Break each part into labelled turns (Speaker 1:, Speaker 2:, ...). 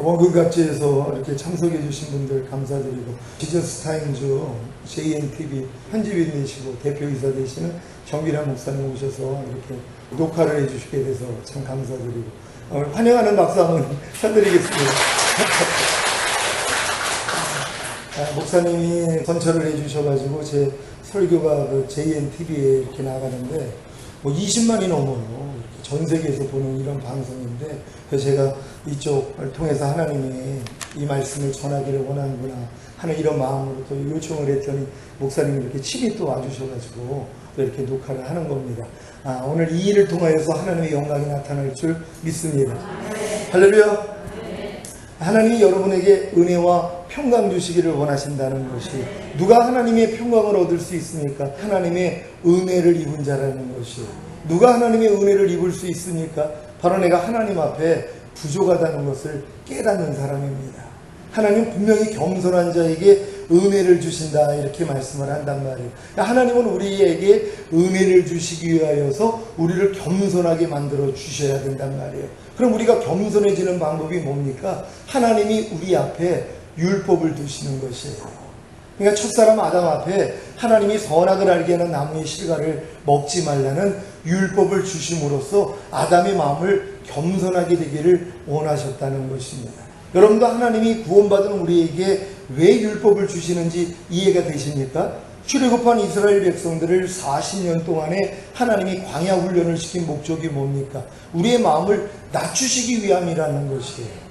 Speaker 1: 원근갑제에서 이렇게 참석해 주신 분들 감사드리고, 지저스타임즈 JNTV 편집인 되시고 대표이사 되시는 정기란 목사님 오셔서 이렇게 녹화를 해주시게 돼서 참 감사드리고, 환영하는 박수 한번 쳐드리겠습니다. 목사님이 선처를 해주셔가지고 제 설교가 그 JNTV에 이렇게 나가는데 20만이 넘어요. 전 세계에서 보는 이런 방송인데, 그래서 제가 이쪽을 통해서 하나님이 이 말씀을 전하기를 원하는구나 하는 이런 마음으로 또 요청을 했더니 목사님이 이렇게 친히 또 와주셔가지고 또 이렇게 녹화를 하는 겁니다. 오늘 이 일을 통하여서 하나님의 영광이 나타날 줄 믿습니다. 할렐루야. 하나님이 여러분에게 은혜와 평강 주시기를 원하신다는 것이, 누가 하나님의 평강을 얻을 수 있습니까? 하나님의 은혜를 입은 자라는 것이. 누가 하나님의 은혜를 입을 수 있습니까? 바로 내가 하나님 앞에 부족하다는 것을 깨닫는 사람입니다. 하나님 분명히 겸손한 자에게 은혜를 주신다 이렇게 말씀을 한단 말이에요. 하나님은 우리에게 은혜를 주시기 위하여서 우리를 겸손하게 만들어 주셔야 된단 말이에요. 그럼 우리가 겸손해지는 방법이 뭡니까? 하나님이 우리 앞에 율법을 두시는 것이에요. 그러니까 첫사람 아담 앞에 하나님이 선악을 알게 하는 나무의 실과를 먹지 말라는 율법을 주심으로써 아담의 마음을 겸손하게 되기를 원하셨다는 것입니다. 여러분도 하나님이 구원받은 우리에게 왜 율법을 주시는지 이해가 되십니까? 출애굽한 이스라엘 백성들을 40년 동안에 하나님이 광야 훈련을 시킨 목적이 뭡니까? 우리의 마음을 낮추시기 위함이라는 것이에요.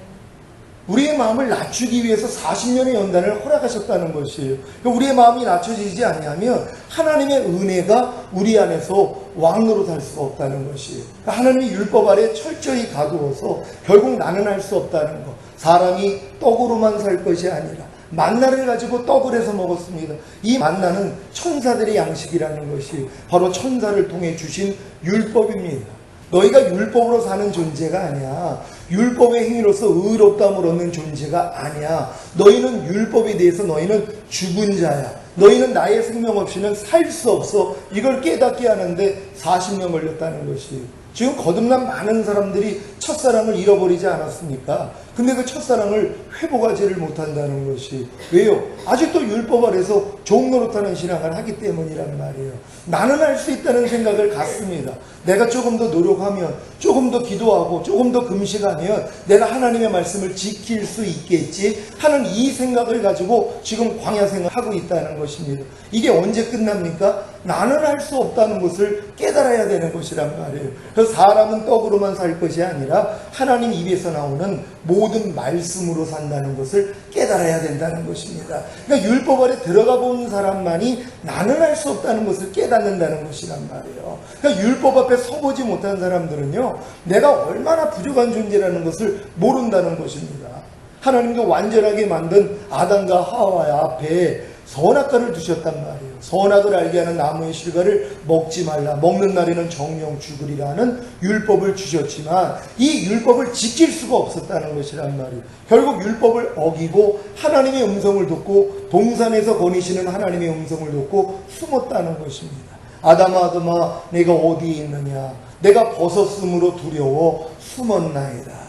Speaker 1: 우리의 마음을 낮추기 위해서 40년의 연단을 허락하셨다는 것이에요. 우리의 마음이 낮춰지지 않으면 하나님의 은혜가 우리 안에서 왕노릇할 수가 없다는 것이에요. 하나님의 율법 아래 철저히 가두어서 결국 나는 할 수 없다는 것. 사람이 떡으로만 살 것이 아니라 만나를 가지고 떡을 해서 먹었습니다. 이 만나는 천사들의 양식이라는 것이 바로 천사를 통해 주신 율법입니다. 너희가 율법으로 사는 존재가 아니야. 율법의 행위로서 의롭다함을 얻는 존재가 아니야. 너희는 율법에 대해서 너희는 죽은 자야. 너희는 나의 생명 없이는 살 수 없어. 이걸 깨닫게 하는데 40년 걸렸다는 것이. 지금 거듭난 많은 사람들이 첫사랑을 잃어버리지 않았습니까? 근데 그 첫사랑을 회복하지를 못한다는 것이 왜요? 아직도 율법 아래서 종노릇하는 신앙을 하기 때문이란 말이에요. 나는 할 수 있다는 생각을 갖습니다. 내가 조금 더 노력하면, 조금 더 기도하고, 조금 더 금식하면 내가 하나님의 말씀을 지킬 수 있겠지 하는 이 생각을 가지고 지금 광야 생활하고 있다는 것입니다. 이게 언제 끝납니까? 나는 할 수 없다는 것을 깨달아야 되는 것이란 말이에요. 그래서 사람은 떡으로만 살 것이 아니라 하나님 입에서 나오는 모든 말씀으로 산다는 것을 깨달아야 된다는 것입니다. 그러니까 율법 아래 들어가 본 사람만이 나는 할 수 없다는 것을 깨닫는다는 것이란 말이에요. 그러니까 율법 앞에 서보지 못한 사람들은요, 내가 얼마나 부족한 존재라는 것을 모른다는 것입니다. 하나님도 완전하게 만든 아담과 하와의 앞에 선악과를 두셨단 말이에요. 선악을 알게 하는 나무의 실과를 먹지 말라. 먹는 날에는 정령 죽으리라는 율법을 주셨지만 이 율법을 지킬 수가 없었다는 것이란 말이에요. 결국 율법을 어기고 하나님의 음성을 듣고 동산에서 거니시는 하나님의 음성을 듣고 숨었다는 것입니다. 아담아 내가 어디에 있느냐? 내가 벗었으므로 두려워 숨었나이다.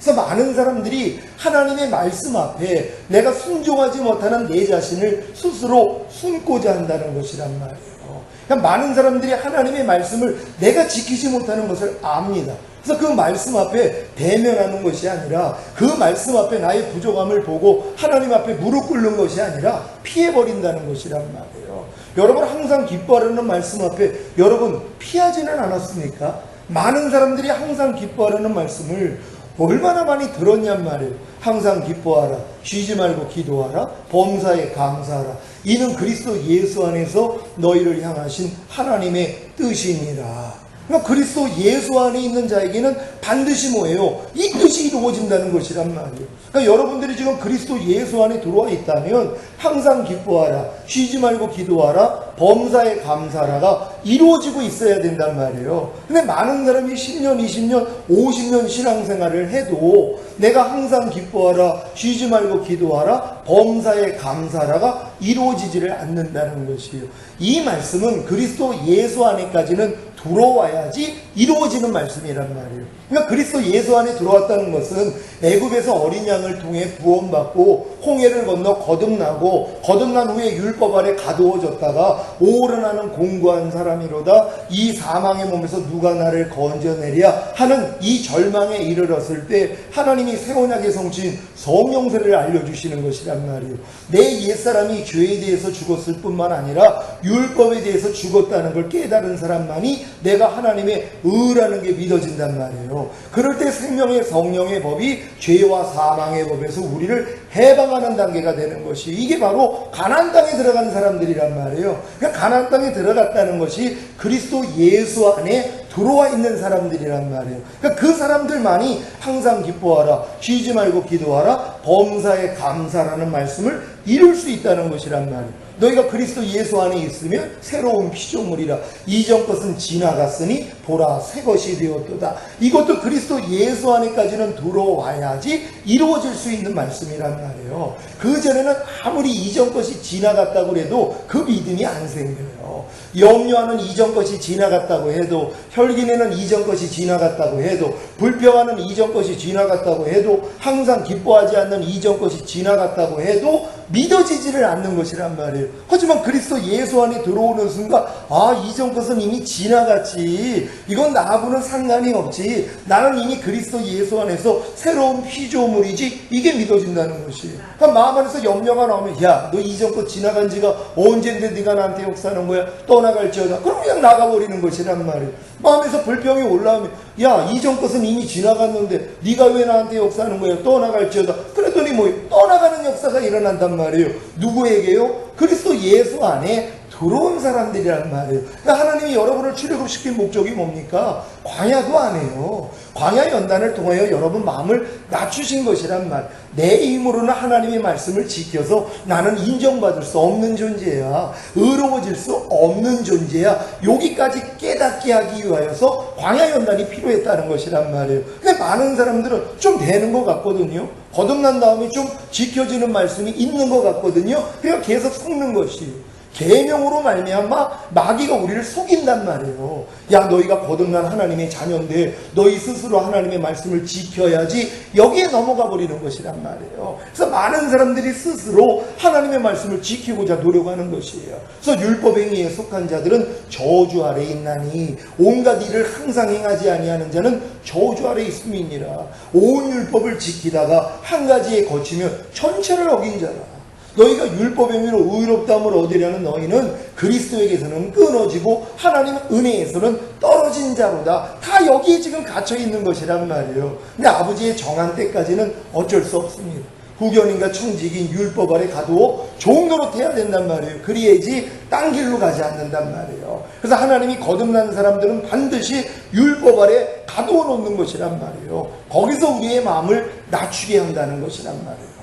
Speaker 1: 그래서 많은 사람들이 하나님의 말씀 앞에 내가 순종하지 못하는 내 자신을 스스로 숨고자 한다는 것이란 말이에요. 그러니까 많은 사람들이 하나님의 말씀을 내가 지키지 못하는 것을 압니다. 그래서 그 말씀 앞에 대면하는 것이 아니라 그 말씀 앞에 나의 부족함을 보고 하나님 앞에 무릎 꿇는 것이 아니라 피해버린다는 것이란 말이에요. 여러분 항상 기뻐하려는 말씀 앞에 여러분 피하지는 않았습니까? 많은 사람들이 항상 기뻐하려는 말씀을 얼마나 많이 들었냔 말이에요. 항상 기뻐하라. 쉬지 말고 기도하라. 범사에 감사하라. 이는 그리스도 예수 안에서 너희를 향하신 하나님의 뜻이니라. 그러니까 그리스도 예수 안에 있는 자에게는 반드시 뭐예요? 이 뜻이 이루어진다는 것이란 말이에요. 그러니까 여러분들이 지금 그리스도 예수 안에 들어와 있다면 항상 기뻐하라. 쉬지 말고 기도하라. 범사에 감사하라가 이루어지고 있어야 된단 말이에요. 근데 많은 사람이 10년, 20년, 50년 신앙생활을 해도 내가 항상 기뻐하라. 쉬지 말고 기도하라. 범사에 감사하라가 이루어지지를 않는다는 것이에요. 이 말씀은 그리스도 예수 안에까지는 들어와야지 이루어지는 말씀이란 말이에요. 그러니까 그리스도 예수 안에 들어왔다는 것은 애굽에서 어린 양을 통해 구원받고 홍해를 건너 거듭나고 거듭난 후에 율법 아래 가두어졌다가 오르나는 공고한 사람이로다. 이 사망의 몸에서 누가 나를 건져내랴 하는 이 절망에 이르렀을 때 하나님이 새 언약의 성취인 성령 세례를 알려주시는 것이란 말이에요. 내 옛사람이 죄에 대해서 죽었을 뿐만 아니라 율법에 대해서 죽었다는 걸 깨달은 사람만이 내가 하나님의 의라는 게 믿어진단 말이에요. 그럴 때 생명의 성령의 법이 죄와 사망의 법에서 우리를 해방하는 단계가 되는 것이, 이게 바로 가나안 땅에 들어간 사람들이란 말이에요. 그러니까 가나안 땅에 들어갔다는 것이 그리스도 예수 안에 들어와 있는 사람들이란 말이에요. 그러니까 그 사람들만이 항상 기뻐하라, 쉬지 말고 기도하라, 범사에 감사라는 말씀을 이룰 수 있다는 것이란 말이에요. 너희가 그리스도 예수 안에 있으면 새로운 피조물이라. 이전 것은 지나갔으니 보라 새 것이 되었도다. 이것도 그리스도 예수 안에까지는 들어와야지 이루어질 수 있는 말씀이란 말이에요. 그 전에는 아무리 이전 것이 지나갔다고 해도 그 믿음이 안 생겨요. 염려하는 이전 것이 지나갔다고 해도, 혈기내는 이전 것이 지나갔다고 해도, 불평하는 이전 것이 지나갔다고 해도, 항상 기뻐하지 않는 이전 것이 지나갔다고 해도 믿어지지를 않는 것이란 말이에요. 하지만 그리스도 예수 안에 들어오는 순간, 아, 이전 것은 이미 지나갔지, 이건 나하고는 상관이 없지, 나는 이미 그리스도 예수 안에서 새로운 피조물이지, 이게 믿어진다는 것이에요. 그러니까 마음 안에서 염려가 나오면, 야, 너 이전 것 지나간 지가 언젠데 네가 나한테 역사하는 거야? 떠나갈지어다. 그럼 그냥 나가버리는 것이란 말이에요. 마음에서 불평이 올라오면, 야, 이전 것은 이미 지나갔는데 네가 왜 나한테 역사하는 거야? 떠나갈지어다. 그랬더니 뭐 떠나가는 역사가 일어난단 말이에요. 누구에게요? 그리스도 예수 안에 들어온 사람들이란 말이에요. 그러니까 하나님이 여러분을 출애굽시킨 목적이 뭡니까? 광야도 아니에요. 광야 연단을 통하여 여러분 마음을 낮추신 것이란 말. 내 힘으로는 하나님의 말씀을 지켜서 나는 인정받을 수 없는 존재야, 의로워질 수 없는 존재야, 여기까지 깨닫게 하기 위하여서 광야 연단이 필요했다는 것이란 말이에요. 근데 많은 사람들은 좀 되는 것 같거든요. 거듭난 다음에 좀 지켜지는 말씀이 있는 것 같거든요. 그래서 계속 속는 것이에요. 계명으로 말미암아 마귀가 우리를 속인단 말이에요. 야, 너희가 거듭난 하나님의 자녀인데 너희 스스로 하나님의 말씀을 지켜야지, 여기에 넘어가 버리는 것이란 말이에요. 그래서 많은 사람들이 스스로 하나님의 말씀을 지키고자 노력하는 것이에요. 그래서 율법행위에 속한 자들은 저주 아래 있나니 온갖 일을 항상 행하지 아니하는 자는 저주 아래 있음이니라. 온 율법을 지키다가 한 가지에 거치면 전체를 어긴 자라. 너희가 율법의 행위로 의롭다함을 얻으려는 너희는 그리스도에게서는 끊어지고 하나님의 은혜에서는 떨어진 자로다. 다 여기에 지금 갇혀 있는 것이란 말이에요. 근데 아버지의 정한 때까지는 어쩔 수 없습니다. 후견인과 청직인 율법 아래 가두어 종노릇 해야 된단 말이에요. 그리야지 딴 길로 가지 않는단 말이에요. 그래서 하나님이 거듭난 사람들은 반드시 율법 아래 가두어 놓는 것이란 말이에요. 거기서 우리의 마음을 낮추게 한다는 것이란 말이에요.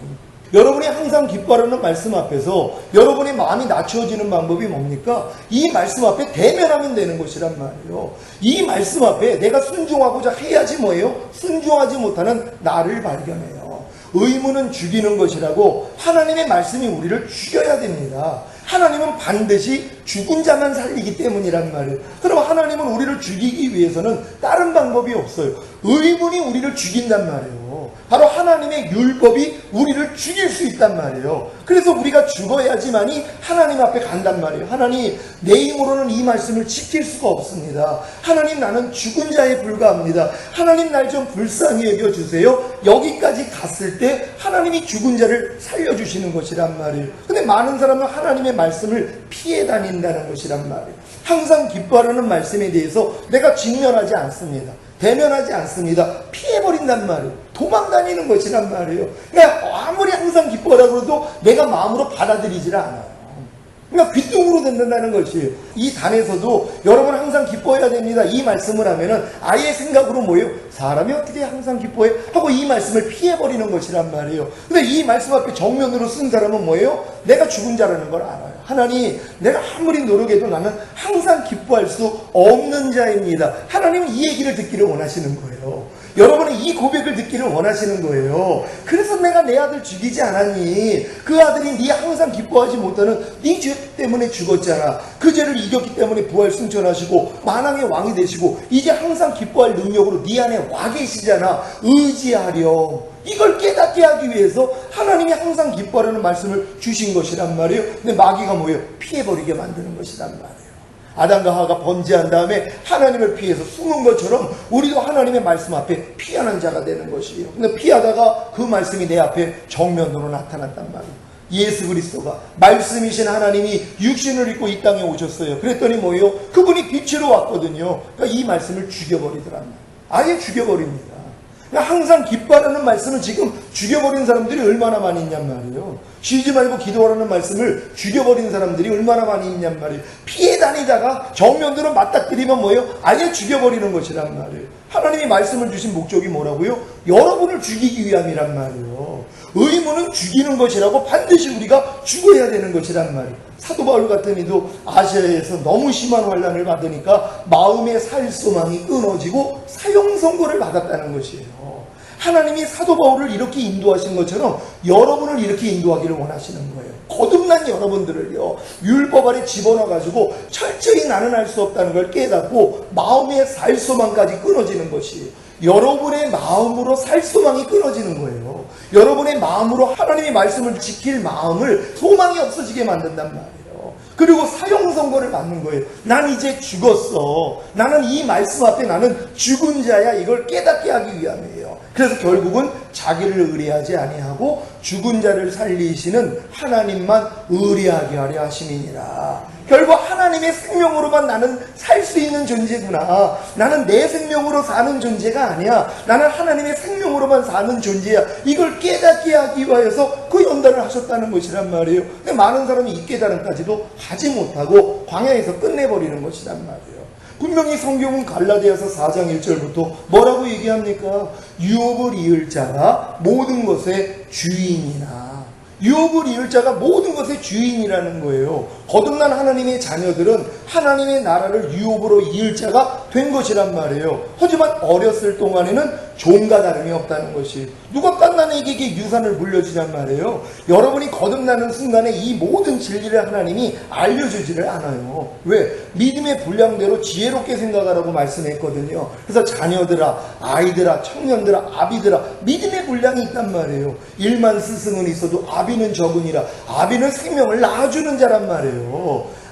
Speaker 1: 여러분이 항상 기뻐하는 말씀 앞에서 여러분의 마음이 낮춰지는 방법이 뭡니까? 이 말씀 앞에 대면하면 되는 것이란 말이에요. 이 말씀 앞에 내가 순종하고자 해야지 뭐예요? 순종하지 못하는 나를 발견해요. 의무는 죽이는 것이라고 하나님의 말씀이 우리를 죽여야 됩니다. 하나님은 반드시 죽은 자만 살리기 때문이란 말이에요. 그럼 하나님은 우리를 죽이기 위해서는 다른 방법이 없어요. 의문이 우리를 죽인단 말이에요. 바로 하나님의 율법이 우리를 죽일 수 있단 말이에요. 그래서 우리가 죽어야지만이 하나님 앞에 간단 말이에요. 하나님, 내 힘으로는 이 말씀을 지킬 수가 없습니다. 하나님, 나는 죽은 자에 불과합니다. 하나님, 날 좀 불쌍히 여겨주세요. 여기까지 갔을 때 하나님이 죽은 자를 살려주시는 것이란 말이에요. 근데 많은 사람은 하나님의 말씀을 피해 다닌다는 것이란 말이에요. 항상 기뻐하라는 말씀에 대해서 내가 직면하지 않습니다. 대면하지 않습니다. 피해버린단 말이에요. 도망다니는 것이란 말이에요. 그러니까 아무리 항상 기뻐하라고 해도 내가 마음으로 받아들이질 않아요. 그러니까 귀뚱으로 된다는 것이에요. 이 단에서도 여러분 항상 기뻐해야 됩니다. 이 말씀을 하면은 아예 생각으로 뭐예요? 사람이 어떻게 항상 기뻐해? 하고 이 말씀을 피해버리는 것이란 말이에요. 근데 이 말씀 앞에 정면으로 쓴 사람은 뭐예요? 내가 죽은 자라는 걸 알아요. 하나님, 내가 아무리 노력해도 나는 항상 기뻐할 수 없는 자입니다. 하나님은 이 얘기를 듣기를 원하시는 거예요. 여러분은 이 고백을 듣기를 원하시는 거예요. 그래서 내가 내 아들 죽이지 않았니? 그 아들이 네 항상 기뻐하지 못하는 네 죄 때문에 죽었잖아. 그 죄를 이겼기 때문에 부활 승천하시고 만왕의 왕이 되시고 이제 항상 기뻐할 능력으로 네 안에 와 계시잖아. 의지하렴. 이걸 깨닫게 하기 위해서 하나님이 항상 기뻐하라는 말씀을 주신 것이란 말이에요. 근데 마귀가 뭐예요? 피해버리게 만드는 것이란 말이에요. 아담과 하와가 범죄한 다음에 하나님을 피해서 숨은 것처럼 우리도 하나님의 말씀 앞에 피하는 자가 되는 것이에요. 근데 피하다가 그 말씀이 내 앞에 정면으로 나타났단 말이에요. 예수 그리스도가 말씀이신 하나님이 육신을 입고 이 땅에 오셨어요. 그랬더니 뭐예요? 그분이 빛으로 왔거든요. 그러니까 이 말씀을 죽여버리더란 말이에요. 아예 죽여버립니다. 항상 기뻐하라는 말씀을 지금 죽여버린 사람들이 얼마나 많이 있냔 말이에요. 쉬지 말고 기도하라는 말씀을 죽여버린 사람들이 얼마나 많이 있냔 말이에요. 피해 다니다가 정면으로 맞닥뜨리면 뭐예요? 아예 죽여버리는 것이란 말이에요. 하나님이 말씀을 주신 목적이 뭐라고요? 여러분을 죽이기 위함이란 말이에요. 의무는 죽이는 것이라고 반드시 우리가 죽어야 되는 것이란 말이에요. 사도 바울 같은 이도 아시아에서 너무 심한 환난을 받으니까 마음의 살 소망이 끊어지고 사형 선고를 받았다는 것이에요. 하나님이 사도 바울을 이렇게 인도하신 것처럼 여러분을 이렇게 인도하기를 원하시는 거예요. 거듭난 여러분들을요, 율법 아래 집어넣어가지고 철저히 나는 할 수 없다는 걸 깨닫고 마음의 살 소망까지 끊어지는 것이 여러분의 마음으로 살 소망이 끊어지는 거예요. 여러분의 마음으로 하나님의 말씀을 지킬 마음을 소망이 없어지게 만든단 말이에요. 그리고 사형 선고를 받는 거예요. 난 이제 죽었어. 나는 이 말씀 앞에 나는 죽은 자야. 이걸 깨닫게 하기 위함이에요. 그래서 결국은 자기를 의뢰하지 아니하고 죽은 자를 살리시는 하나님만 의뢰하게 하려 하심이니라. 결국 하나님의 생명으로만 나는 살 수 있는 존재구나. 나는 내 생명으로 사는 존재가 아니야. 나는 하나님의 생명으로만 사는 존재야. 이걸 깨닫게 하기 위해서 그 연단을 하셨다는 것이란 말이에요. 근데 많은 사람이 이 깨달음까지도 하지 못하고 광야에서 끝내버리는 것이란 말이에요. 분명히 성경은 갈라디아서 4장 1절부터 뭐라고 얘기합니까? 유업을 이을 자가 모든 것의 주인이나. 유업을 이을 자가 모든 것의 주인이라는 거예요. 거듭난 하나님의 자녀들은 하나님의 나라를 유업으로 이을 자가 된 것이란 말이에요. 하지만 어렸을 동안에는 종과 다름이 없다는 것이, 누가 갓난에게 유산을 물려주냔 말이에요. 여러분이 거듭나는 순간에 이 모든 진리를 하나님이 알려주지를 않아요. 왜? 믿음의 분량대로 지혜롭게 생각하라고 말씀했거든요. 그래서 자녀들아, 아이들아, 청년들아, 아비들아, 믿음의 분량이 있단 말이에요. 1만 스승은 있어도 아비는 적으니라. 아비는 생명을 낳아주는 자란 말이에요.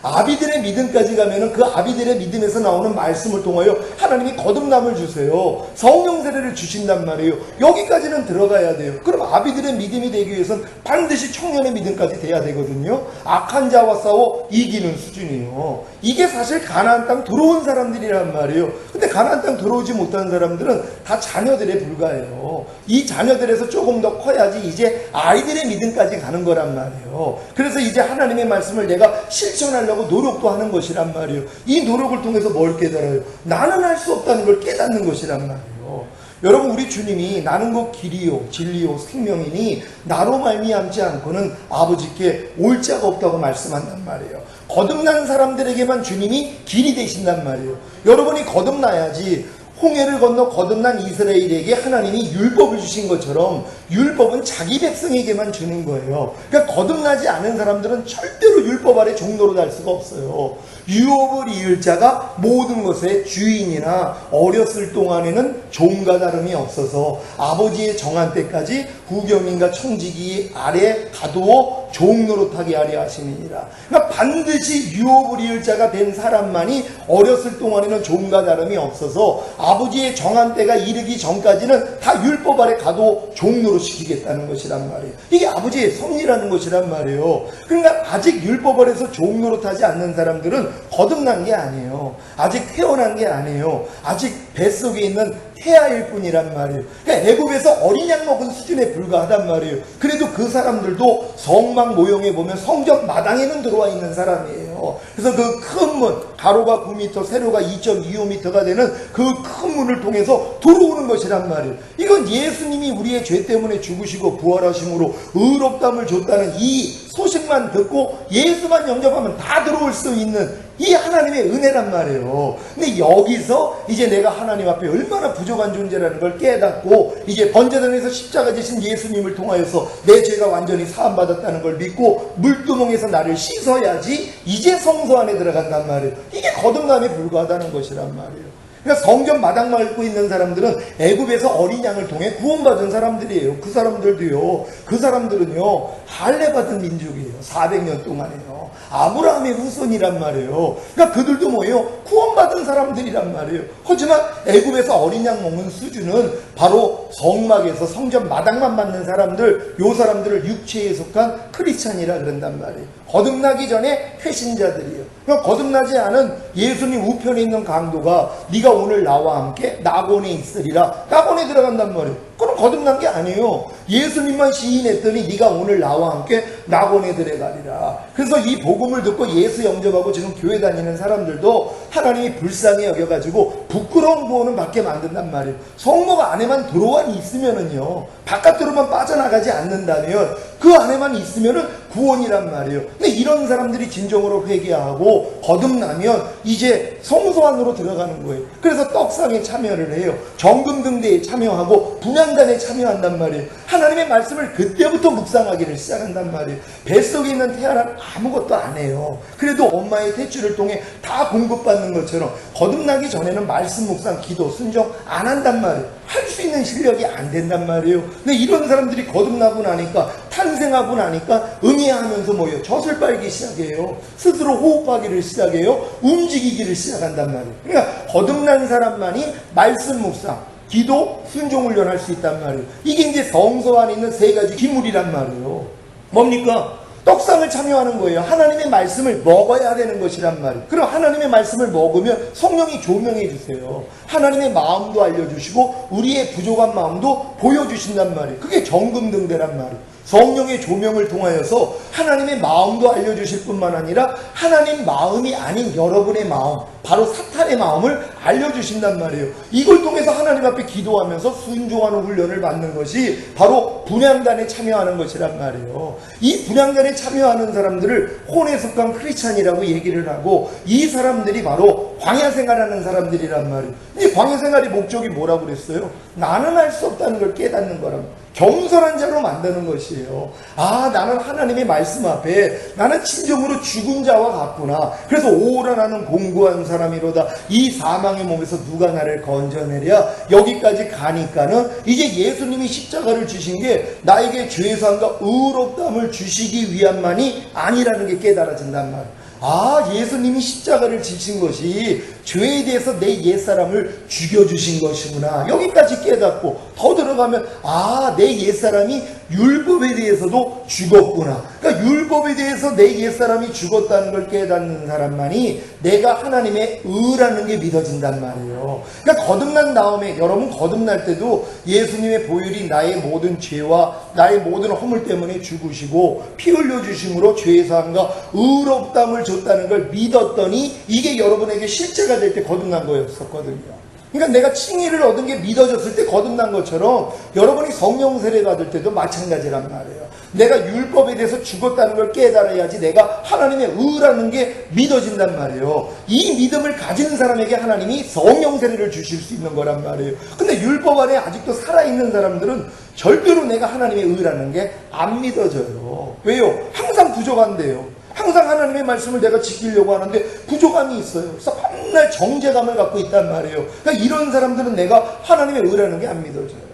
Speaker 1: 아비들의 믿음까지 가면은 그 아비들의 믿음에서 나오는 말씀을 통하여 하나님이 거듭남을 주세요. 성령 세례를 주신단 말이에요. 여기까지는 들어가야 돼요. 그럼 아비들의 믿음이 되기 위해서는 반드시 청년의 믿음까지 돼야 되거든요. 악한 자와 싸워 이기는 수준이에요. 이게 사실 가나안 땅 들어온 사람들이란 말이에요. 근데 가나안 땅 들어오지 못한 사람들은 다 자녀들에 불과해요. 이 자녀들에서 조금 더 커야지 이제 아이들의 믿음까지 가는 거란 말이에요. 그래서 이제 하나님의 말씀을 내가 실천하려고 노력도 하는 것이란 말이에요. 이 노력을 통해서 뭘 깨달아요? 나는 할 수 없다는 걸 깨닫는 것이란 말이에요. 여러분, 우리 주님이 나는 곧 길이요 진리요 생명이니 나로 말미암지 않고는 아버지께 올 자가 없다고 말씀한단 말이에요. 거듭난 사람들에게만 주님이 길이 되신단 말이에요. 여러분이 거듭나야지. 홍해를 건너 거듭난 이스라엘에게 하나님이 율법을 주신 것처럼 율법은 자기 백성에게만 주는 거예요. 그러니까 거듭나지 않은 사람들은 절대로 율법 아래 종노릇 할 수가 없어요. 유업을 이을 자가 모든 것의 주인이나 어렸을 동안에는 종과 다름이 없어서 아버지의 정한 때까지 후경인과 청지기 아래 가두어 종노릇하게 하려 하심이니라. 그러니까 반드시 유업을 이을 자가 된 사람만이 어렸을 동안에는 종과 다름이 없어서 아버지의 정한 때가 이르기 전까지는 다 율법 아래 가두어 종노릇 시키겠다는 것이란 말이에요. 이게 아버지의 섭리라는 것이란 말이에요. 그러니까 아직 율법 아래서 종노릇하지 않는 사람들은 거듭난 게 아니에요. 아직 태어난 게 아니에요. 아직 뱃속에 있는 태아일 뿐이란 말이에요. 그러니까 애굽에서 어린 양 먹은 수준에 불과하단 말이에요. 그래도 그 사람들도 성막 모형에 보면 성전 마당에는 들어와 있는 사람이에요. 그래서 그 큰 문, 가로가 9m, 세로가 2.25m가 되는 그 큰 문을 통해서 들어오는 것이란 말이에요. 이건 예수님이 우리의 죄 때문에 죽으시고 부활하심으로 의롭다함을 줬다는 이 소식만 듣고 예수만 영접하면 다 들어올 수 있는 이 하나님의 은혜란 말이에요. 근데 여기서 이제 내가 하나님 앞에 얼마나 부족한지 부족한 존재라는 걸 깨닫고 이제 번제단에서 십자가 지신 예수님을 통하여서 내 죄가 완전히 사함받았다는 걸 믿고 물두멍에서 나를 씻어야지 이제 성소 안에 들어간단 말이에요. 이게 거듭남에 불과하다는 것이란 말이에요. 그러니까 성전 마당만 앓고 있는 사람들은 애굽에서 어린 양을 통해 구원받은 사람들이에요. 그 사람들도요. 그 사람들은요. 할례받은 민족이에요. 400년 동안에요. 아브라함의 후손이란 말이에요. 그러니까 그들도 뭐예요? 구원받은 사람들이란 말이에요. 하지만 애굽에서 어린 양 먹는 수준은 바로 성막에서 성전 마당만 받는 사람들, 요 사람들을 육체에 속한 크리스찬이라 그런단 말이에요. 거듭나기 전에 회신자들이에요. 그러니까 거듭나지 않은 예수님 우편에 있는 강도가 네가 오늘 나와 함께 낙원에 있으리라. 낙원에 들어간단 말이에요. 그럼 거듭난 게 아니에요. 예수님만 시인했더니 네가 오늘 나와 함께 낙원에 들어가리라. 그래서 이 복음을 듣고 예수 영접하고 지금 교회 다니는 사람들도 하나님이 불쌍히 여겨가지고 부끄러운 구원은 받게 만든단 말이에요. 성목 안에만 들어만 있으면은요, 바깥으로만 빠져나가지 않는다면 그 안에만 있으면은 구원이란 말이에요. 근데 이런 사람들이 진정으로 회개하고 거듭나면 이제 성소 안으로 들어가는 거예요. 그래서 떡상에 참여를 해요. 정금등대에 참여하고 분향단에 참여한단 말이에요. 하나님의 말씀을 그때부터 묵상하기를 시작한단 말이에요. 뱃속에 있는 태아는 아무것도 안 해요. 그래도 엄마의 태출을 통해 다 공급받는 것처럼 거듭나기 전에는 말씀 묵상, 기도, 순종 안 한단 말이에요. 할 수 있는 실력이 안 된단 말이에요. 근데 이런 사람들이 거듭나고 나니까, 탄생하고 나니까 응애하면서 뭐예요? 젖을 빨기 시작해요. 스스로 호흡하기를 시작해요. 움직이기를 시작한단 말이에요. 그러니까 거듭난 사람만이 말씀 묵상, 기도, 순종 훈련할 수 있단 말이에요. 이게 이제 성소 안에 있는 세 가지 기물이란 말이에요. 뭡니까? 떡상을 참여하는 거예요. 하나님의 말씀을 먹어야 되는 것이란 말이에요. 그럼 하나님의 말씀을 먹으면 성령이 조명해 주세요. 하나님의 마음도 알려주시고 우리의 부족한 마음도 보여주신단 말이에요. 그게 정금등대란 말이에요. 성령의 조명을 통하여서 하나님의 마음도 알려주실 뿐만 아니라 하나님 마음이 아닌 여러분의 마음, 바로 사탄의 마음을 알려주신단 말이에요. 이걸 통해서 하나님 앞에 기도하면서 순종하는 훈련을 받는 것이 바로 분향단에 참여하는 것이란 말이에요. 이 분향단에 참여하는 사람들을 혼에 속한 크리스찬이라고 얘기를 하고, 이 사람들이 바로 광야 생활하는 사람들이란 말이에요. 이 광야 생활의 목적이 뭐라고 그랬어요? 나는 할 수 없다는 걸 깨닫는 거라고. 겸손한 자로 만드는 것이에요. 아, 나는 하나님의 말씀 앞에 나는 진정으로 죽은 자와 같구나. 그래서 오라 나는 공고한 사람이로다. 이 사망의 몸에서 누가 나를 건져내랴. 여기까지 가니까는 이제 예수님이 십자가를 주신 게 나에게 죄사함과 의롭다함을 주시기 위함만이 아니라는 게 깨달아진단 말이에요. 아, 예수님이 십자가를 지신 것이 죄에 대해서 내 옛사람을 죽여주신 것이구나. 여기까지 깨닫고 더 들어가면 아, 내 옛사람이 율법에 대해서도 죽었구나. 그러니까 율법에 대해서 내 옛사람이 죽었다는 걸 깨닫는 사람만이 내가 하나님의 의라는 게 믿어진단 말이에요. 그러니까 거듭난 다음에, 여러분 거듭날 때도 예수님의 보혈이 나의 모든 죄와 나의 모든 허물 때문에 죽으시고 피 흘려주심으로 죄사함과 의롭다함을 줬다는 걸 믿었더니 이게 여러분에게 실제가 될 때 거듭난 거였었거든요. 그러니까 내가 칭의를 얻은 게 믿어졌을 때 거듭난 것처럼 여러분이 성령 세례 받을 때도 마찬가지란 말이에요. 내가 율법에 대해서 죽었다는 걸 깨달아야지 내가 하나님의 의라는 게 믿어진단 말이에요. 이 믿음을 가진 사람에게 하나님이 성령 세례를 주실 수 있는 거란 말이에요. 근데 율법 안에 아직도 살아있는 사람들은 절대로 내가 하나님의 의라는 게 안 믿어져요. 왜요? 항상 부족한데요. 항상 하나님의 말씀을 내가 지키려고 하는데 부족함이 있어요. 그래서 맨날 정죄감을 갖고 있단 말이에요. 그러니까 이런 사람들은 내가 하나님의 의라는 게 안 믿어져요.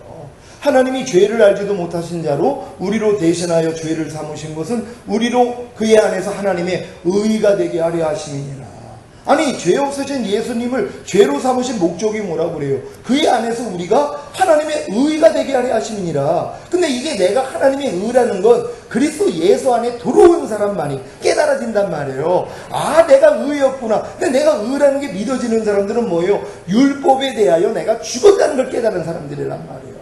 Speaker 1: 하나님이 죄를 알지도 못하신 자로 우리로 대신하여 죄를 삼으신 것은 우리로 그의 안에서 하나님의 의가 되게 하려 하심이니라. 아니, 죄 없으신 예수님을 죄로 삼으신 목적이 뭐라고 그래요? 그의 안에서 우리가 하나님의 의가 되게 하려 하심이니라. 근데 이게 내가 하나님의 의라는 건 그리스도 예수 안에 들어온 사람만이 깨달아진단 말이에요. 아, 내가 의였구나. 근데 내가 의라는 게 믿어지는 사람들은 뭐예요? 율법에 대하여 내가 죽었다는 걸 깨달은 사람들이란 말이에요.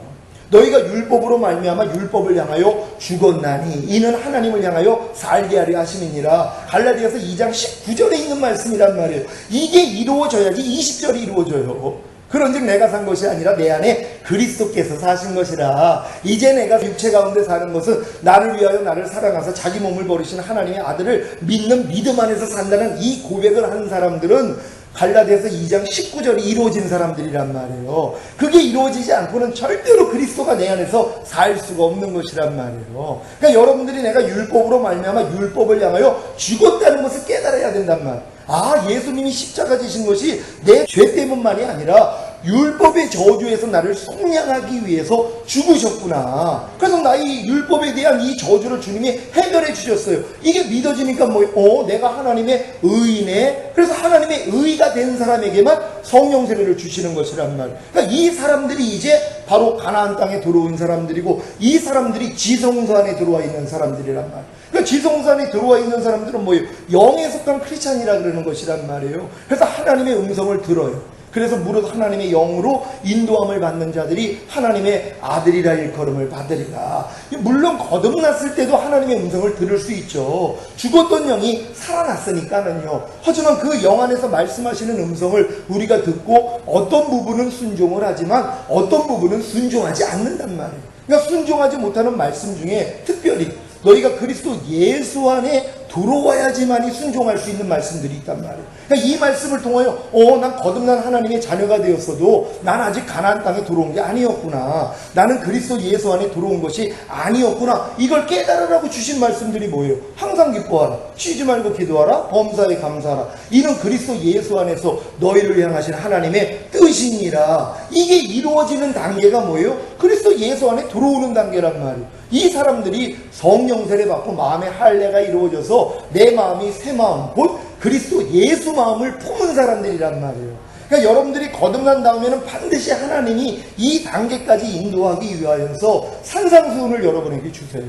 Speaker 1: 너희가 율법으로 말미암아 율법을 향하여 죽었나니 이는 하나님을 향하여 살게 하려 하심이니라. 갈라디아서 2장 19절에 있는 말씀이란 말이에요. 이게 이루어져야지 20절이 이루어져요. 그런즉 내가 산 것이 아니라 내 안에 그리스도께서 사신 것이라. 이제 내가 육체 가운데 사는 것은 나를 위하여 나를 사랑하사 자기 몸을 버리신 하나님의 아들을 믿는 믿음 안에서 산다는 이 고백을 하는 사람들은 갈라디아서 2장 19절이 이루어진 사람들이란 말이에요. 그게 이루어지지 않고는 절대로 그리스도가 내 안에서 살 수가 없는 것이란 말이에요. 그러니까 여러분들이 내가 율법으로 말미암아 율법을 향하여 죽었다는 것을 깨달아야 된단 말이에요. 아, 예수님이 십자가 지신 것이 내 죄 때문만이 아니라 율법의 저주에서 나를 속량하기 위해서 죽으셨구나. 그래서 나의 율법에 대한 이 저주를 주님이 해결해 주셨어요. 이게 믿어지니까 내가 하나님의 의인에, 그래서 하나님의 의가 된 사람에게만 성령 세례를 주시는 것이란 말이에요. 그러니까 이 사람들이 이제 바로 가나안 땅에 들어온 사람들이고, 이 사람들이 지성소 안에 들어와 있는 사람들이란 말이에요. 그러니까 지성소 안에 들어와 있는 사람들은 뭐예요? 영에 속한 크리스찬이라 그러는 것이란 말이에요. 그래서 하나님의 음성을 들어요. 그래서 무릇 하나님의 영으로 인도함을 받는 자들이 하나님의 아들이라 일컬음을 받으리라. 물론 거듭났을 때도 하나님의 음성을 들을 수 있죠. 죽었던 영이 살아났으니까는요. 하지만 그 영 안에서 말씀하시는 음성을 우리가 듣고 어떤 부분은 순종을 하지만 어떤 부분은 순종하지 않는단 말이에요. 그러니까 순종하지 못하는 말씀 중에 특별히 너희가 그리스도 예수 안에 들어와야지만이 순종할 수 있는 말씀들이 있단 말이에요. 그러니까 이 말씀을 통하여 난 거듭난 하나님의 자녀가 되었어도 난 아직 가나안 땅에 들어온 게 아니었구나. 나는 그리스도 예수 안에 들어온 것이 아니었구나. 이걸 깨달으라고 주신 말씀들이 뭐예요? 항상 기뻐하라. 쉬지 말고 기도하라. 범사에 감사하라. 이는 그리스도 예수 안에서 너희를 향하신 하나님의 뜻이니라. 이게 이루어지는 단계가 뭐예요? 그리스도 예수 안에 들어오는 단계란 말이에요. 이 사람들이 성령 세례 받고 마음의 할례가 이루어져서 내 마음이 새 마음, 곧 그리스도 예수 마음을 품은 사람들이란 말이에요. 그러니까 여러분들이 거듭난 다음에는 반드시 하나님이 이 단계까지 인도하기 위하여서 산상수훈을 여러분에게 주세요.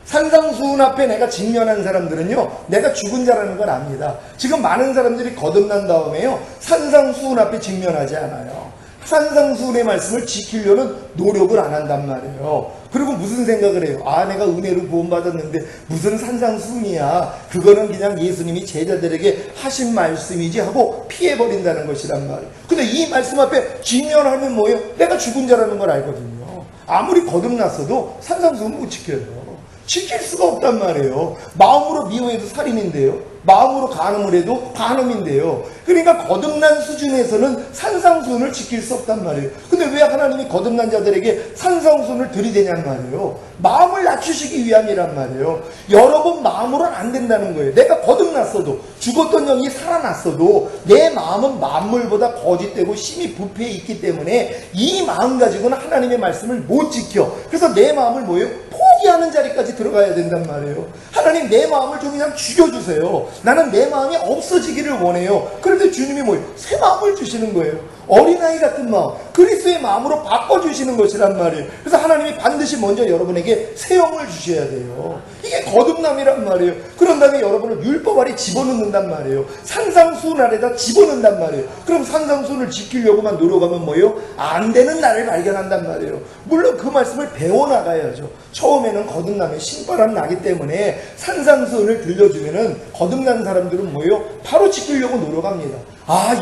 Speaker 1: 산상수훈 앞에 내가 직면한 사람들은요, 내가 죽은 자라는 걸 압니다. 지금 많은 사람들이 거듭난 다음에요, 산상수훈 앞에 직면하지 않아요. 산상수훈의 말씀을 지키려는 노력을 안 한단 말이에요. 그리고 무슨 생각을 해요? 내가 은혜로 구원받았는데 무슨 산상수훈이야. 그거는 그냥 예수님이 제자들에게 하신 말씀이지 하고 피해버린다는 것이란 말이에요. 근데 이 말씀 앞에 직면하면 뭐예요? 내가 죽은 자라는 걸 알거든요. 아무리 거듭났어도 산상수훈 못 지켜요. 지킬 수가 없단 말이에요. 마음으로 미워해도 살인인데요. 마음으로 간음을 해도 간음인데요. 그러니까 거듭난 수준에서는 산상수훈을 지킬 수 없단 말이에요. 근데 왜 하나님이 거듭난 자들에게 산상수훈을 들이대냔 말이에요. 마음을 낮추시기 위함이란 말이에요. 여러 번 마음으로는 안 된다는 거예요. 내가 거듭났어도, 죽었던 영이 살아났어도 내 마음은 만물보다 거짓되고 심히 부패해 있기 때문에 이 마음 가지고는 하나님의 말씀을 못 지켜. 그래서 내 마음을 뭐예요? 포기하는 자리까지 들어가야 된단 말이에요. 하나님, 내 마음을 좀 그냥 죽여주세요. 나는 내 마음이 없어지기를 원해요. 그런데 주님이 뭐예요? 새 마음을 주시는 거예요. 어린아이 같은 마음, 그리스도의 마음으로 바꿔주시는 것이란 말이에요. 그래서 하나님이 반드시 먼저 여러분에게 새 영을 주셔야 돼요. 이게 거듭남이란 말이에요. 그런 다음에 여러분을 율법 아래 집어넣는단 말이에요. 산상수훈 아래다 집어넣는단 말이에요. 그럼 산상수훈을 지키려고만 노력하면 뭐예요? 안 되는 나를 발견한단 말이에요. 물론 그 말씀을 배워나가야죠. 처음에는 거듭남에 신바람 나기 때문에 산상수훈을 들려주면은 거듭난 사람들은 뭐예요? 바로 지키려고 노력합니다.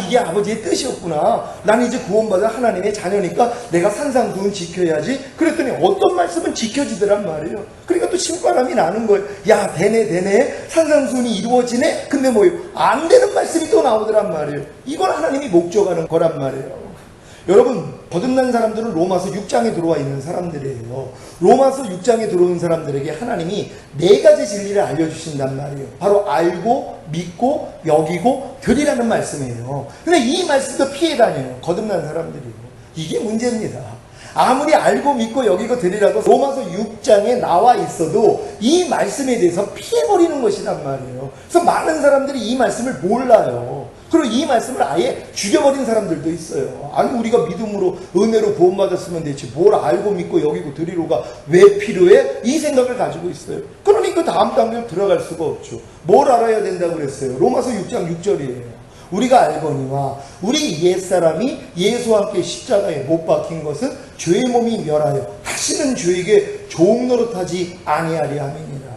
Speaker 1: 이게 아버지의 뜻이었구나. 나는 이제 구원받은 하나님의 자녀니까 내가 산상수훈 지켜야지. 그랬더니 어떤 말씀은 지켜지더란 말이에요. 그러니까 또 신바람이 나는 거예요. 야, 되네. 산상수훈이 이루어지네. 근데 뭐예요? 안 되는 말씀이 또 나오더란 말이에요. 이걸 하나님이 목적하는 거란 말이에요. 여러분, 거듭난 사람들은 로마서 6장에 들어와 있는 사람들이에요. 로마서 6장에 들어온 사람들에게 하나님이 4가지 진리를 알려주신단 말이에요. 바로 알고, 믿고, 여기고, 들이라는 말씀이에요. 근데 이 말씀도 피해 다녀요. 거듭난 사람들이요. 이게 문제입니다. 아무리 알고 믿고 여기고 들이라고 로마서 6장에 나와 있어도 이 말씀에 대해서 피해버리는 것이란 말이에요. 그래서 많은 사람들이 이 말씀을 몰라요. 그리고 이 말씀을 아예 죽여버린 사람들도 있어요. 아니, 우리가 믿음으로 은혜로 구원받았으면 되지 뭘 알고 믿고 여기고 들이로가 왜 필요해? 이 생각을 가지고 있어요. 그러니까 다음 단계로 들어갈 수가 없죠. 뭘 알아야 된다고 그랬어요? 로마서 6장 6절이에요. 우리가 알거니와 우리 옛사람이 예수와 함께 십자가에 못 박힌 것은 죄의 몸이 멸하여 다시는 죄에게 종노릇하지 아니하리 함이니라.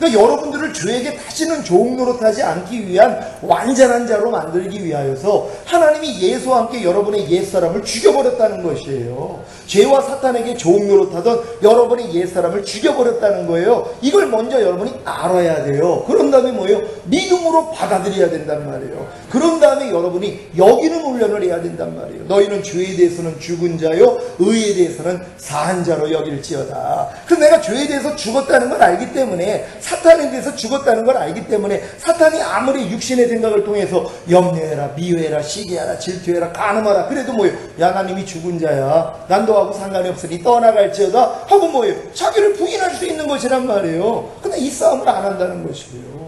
Speaker 1: 그러니까 여러분들을 죄에게 다시는 종노릇 하지 않기 위한 완전한 자로 만들기 위하여서 하나님이 예수와 함께 여러분의 옛사람을 죽여버렸다는 것이에요. 죄와 사탄에게 종노릇 하던 여러분의 옛사람을 죽여버렸다는 거예요. 이걸 먼저 여러분이 알아야 돼요. 그런 다음에 뭐예요? 믿음으로 받아들여야 된단 말이에요. 그런 다음에 여러분이 여기는 훈련을 해야 된단 말이에요. 너희는 죄에 대해서는 죽은 자요 의에 대해서는 사한 자로 여길지어다. 그 내가 죄에 대해서 죽었다는 걸 알기 때문에, 사탄에 대해서 죽었다는 걸 알기 때문에, 사탄이 아무리 육신의 생각을 통해서 염려해라, 미워해라, 시기하라, 질투해라, 간음하라 그래도 뭐예요? 야, 난 이미 죽은 자야, 난 너하고 상관이 없으니 떠나갈지어다 하고 뭐예요? 자기를 부인할 수 있는 것이란 말이에요. 근데 이 싸움을 안 한다는 것이에요.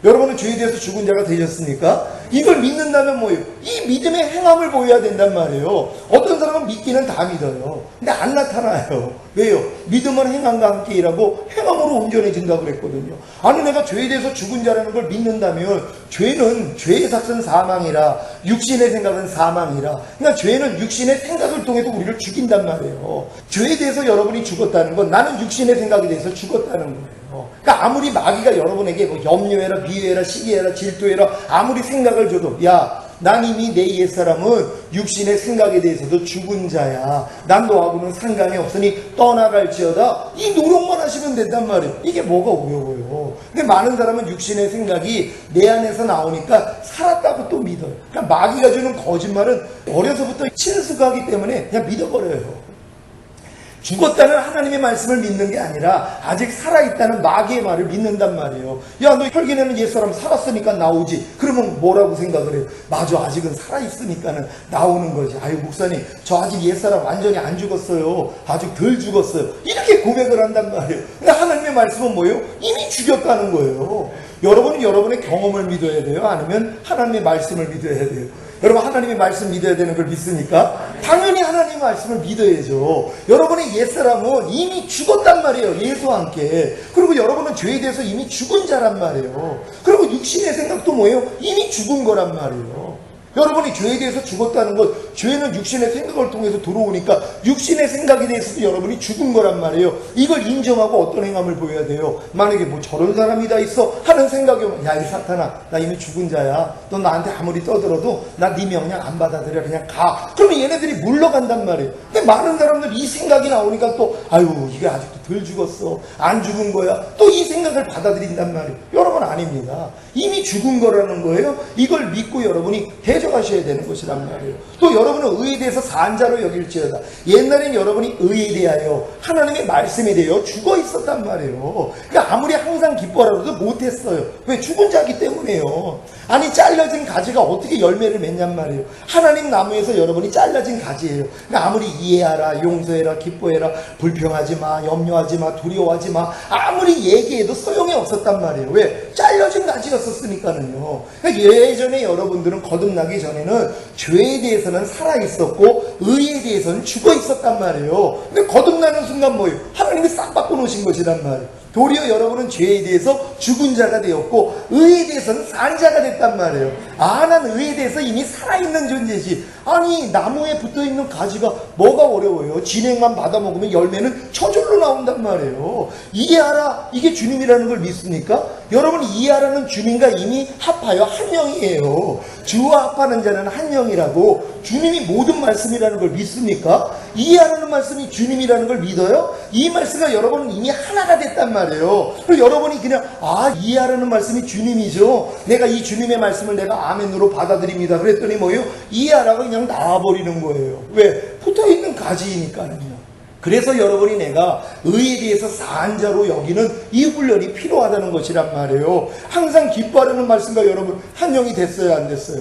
Speaker 1: 여러분은 죄에 대해서 죽은 자가 되셨습니까? 이걸 믿는다면 뭐예요? 이 믿음의 행함을 보여야 된단 말이에요. 어떤 사람은 믿기는 다 믿어요. 근데 안 나타나요. 왜요? 믿음은 행함과 함께 일하고 행함으로 온전해진다고 그랬거든요. 아니, 내가 죄에 대해서 죽은 자라는 걸 믿는다면 죄는, 죄의 삭은 사망이라, 육신의 생각은 사망이라. 그러니까 죄는 육신의 생각을 통해서 우리를 죽인단 말이에요. 죄에 대해서 여러분이 죽었다는 건 나는 육신의 생각에 대해서 죽었다는 거예요. 그러니까 아무리 마귀가 여러분에게 뭐 염려해라, 미워해라, 시기해라, 질투해라 아무리 생각을 줘도, 야, 난 이미 내 옛사람은 육신의 생각에 대해서도 죽은 자야, 난 너하고는 상관이 없으니 떠나갈지어다, 이 노력만 하시면 된단 말이에요. 이게 뭐가 어려워요. 근데 많은 사람은 육신의 생각이 내 안에서 나오니까 살았다고 또 믿어요. 그러니까 마귀가 주는 거짓말은 어려서부터 친숙하기 때문에 그냥 믿어버려요. 죽었다는 하나님의 말씀을 믿는 게 아니라 아직 살아있다는 마귀의 말을 믿는단 말이에요. 야, 너 혈기내는 옛사람 살았으니까 나오지. 그러면 뭐라고 생각을 해요? 맞아, 아직은 살아있으니까는 나오는 거지. 아유, 목사님, 저 아직 옛사람 완전히 안 죽었어요. 아직 덜 죽었어요. 이렇게 고백을 한단 말이에요. 근데 하나님의 말씀은 뭐예요? 이미 죽였다는 거예요. 여러분은 여러분의 경험을 믿어야 돼요? 아니면 하나님의 말씀을 믿어야 돼요? 여러분, 하나님의 말씀 믿어야 되는 걸 믿습니까? 당연히 하나님의 말씀을 믿어야죠. 여러분의 옛사람은 이미 죽었단 말이에요. 예수와 함께. 그리고 여러분은 죄에 대해서 이미 죽은 자란 말이에요. 그리고 육신의 생각도 뭐예요? 이미 죽은 거란 말이에요. 여러분이 죄에 대해서 죽었다는 것, 죄는 육신의 생각을 통해서 들어오니까 육신의 생각에 대해서도 여러분이 죽은 거란 말이에요. 이걸 인정하고 어떤 행함을 보여야 돼요? 만약에 뭐 저런 사람이 다 있어 하는 생각이 오면, 야, 이 사탄아, 나 이미 죽은 자야. 너 나한테 아무리 떠들어도 나 네 명령 안 받아들여, 그냥 가. 그러면 얘네들이 물러간단 말이에요. 근데 많은 사람들 이 생각이 나오니까 또, 아유, 이게 아직도 덜 죽었어, 안 죽은 거야, 또 이 생각을 받아들인단 말이에요. 여러분, 아닙니다. 이미 죽은 거라는 거예요. 이걸 믿고 여러분이 가셔야 되는 것이란 말이에요. 또 여러분은 의에 대해서 산 자로 여길지어다. 옛날엔 여러분이 의에 대하여, 하나님의 말씀에 대하여 죽어 있었단 말이에요. 그러니까 아무리 항상 기뻐라도 못했어요. 왜? 죽은 자기 때문에요. 아니, 잘려진 가지가 어떻게 열매를 맺냔 말이에요. 하나님 나무에서 여러분이 잘라진 가지예요. 그러니까 아무리 이해하라, 용서해라, 기뻐해라, 불평하지 마, 염려하지 마, 두려워하지 마, 아무리 얘기해도 소용이 없었단 말이에요. 왜? 잘려진 가지였었으니까는요. 그러니까 예전에 여러분들은 거듭나기 전에는 죄에 대해서는 살아있었고 의에 대해서는 죽어 있었단 말이에요. 근데 거듭나는 순간 뭐예요? 하나님이 싹 바꿔놓으신 것이란 말이에요. 도리어 여러분은 죄에 대해서 죽은 자가 되었고 의에 대해서는 산 자가 됐단 말이에요. 아, 난 의에 대해서 이미 살아있는 존재지. 아니, 나무에 붙어있는 가지가 뭐가 어려워요? 진행만 받아먹으면 열매는 저절로 나온단 말이에요. 이해하라, 이게 주님이라는 걸 믿습니까? 여러분, 이해하라는 주님과 이미 합하여 한 영이에요. 주와 합하는 자는 한 영이라고. 주님이 모든 말씀이라는 걸 믿습니까? 이해하라는 말씀이 주님이라는 걸 믿어요? 이 말씀과 여러분은 이미 하나가 됐단 말이에요. 그리고 여러분이 그냥, 아, 이해하라는 말씀이 주님이죠, 내가 이 주님의 말씀을 내가 아멘으로 받아들입니다, 그랬더니 뭐예요? 이해하라가 그냥 나와버리는 거예요. 왜? 붙어있는 가지이니까는요. 그래서 여러분이 내가 의에 대해서 산 자로 여기는 이 훈련이 필요하다는 것이란 말이에요. 항상 기뻐하라는 말씀과 여러분 한 영이 됐어요, 안 됐어요?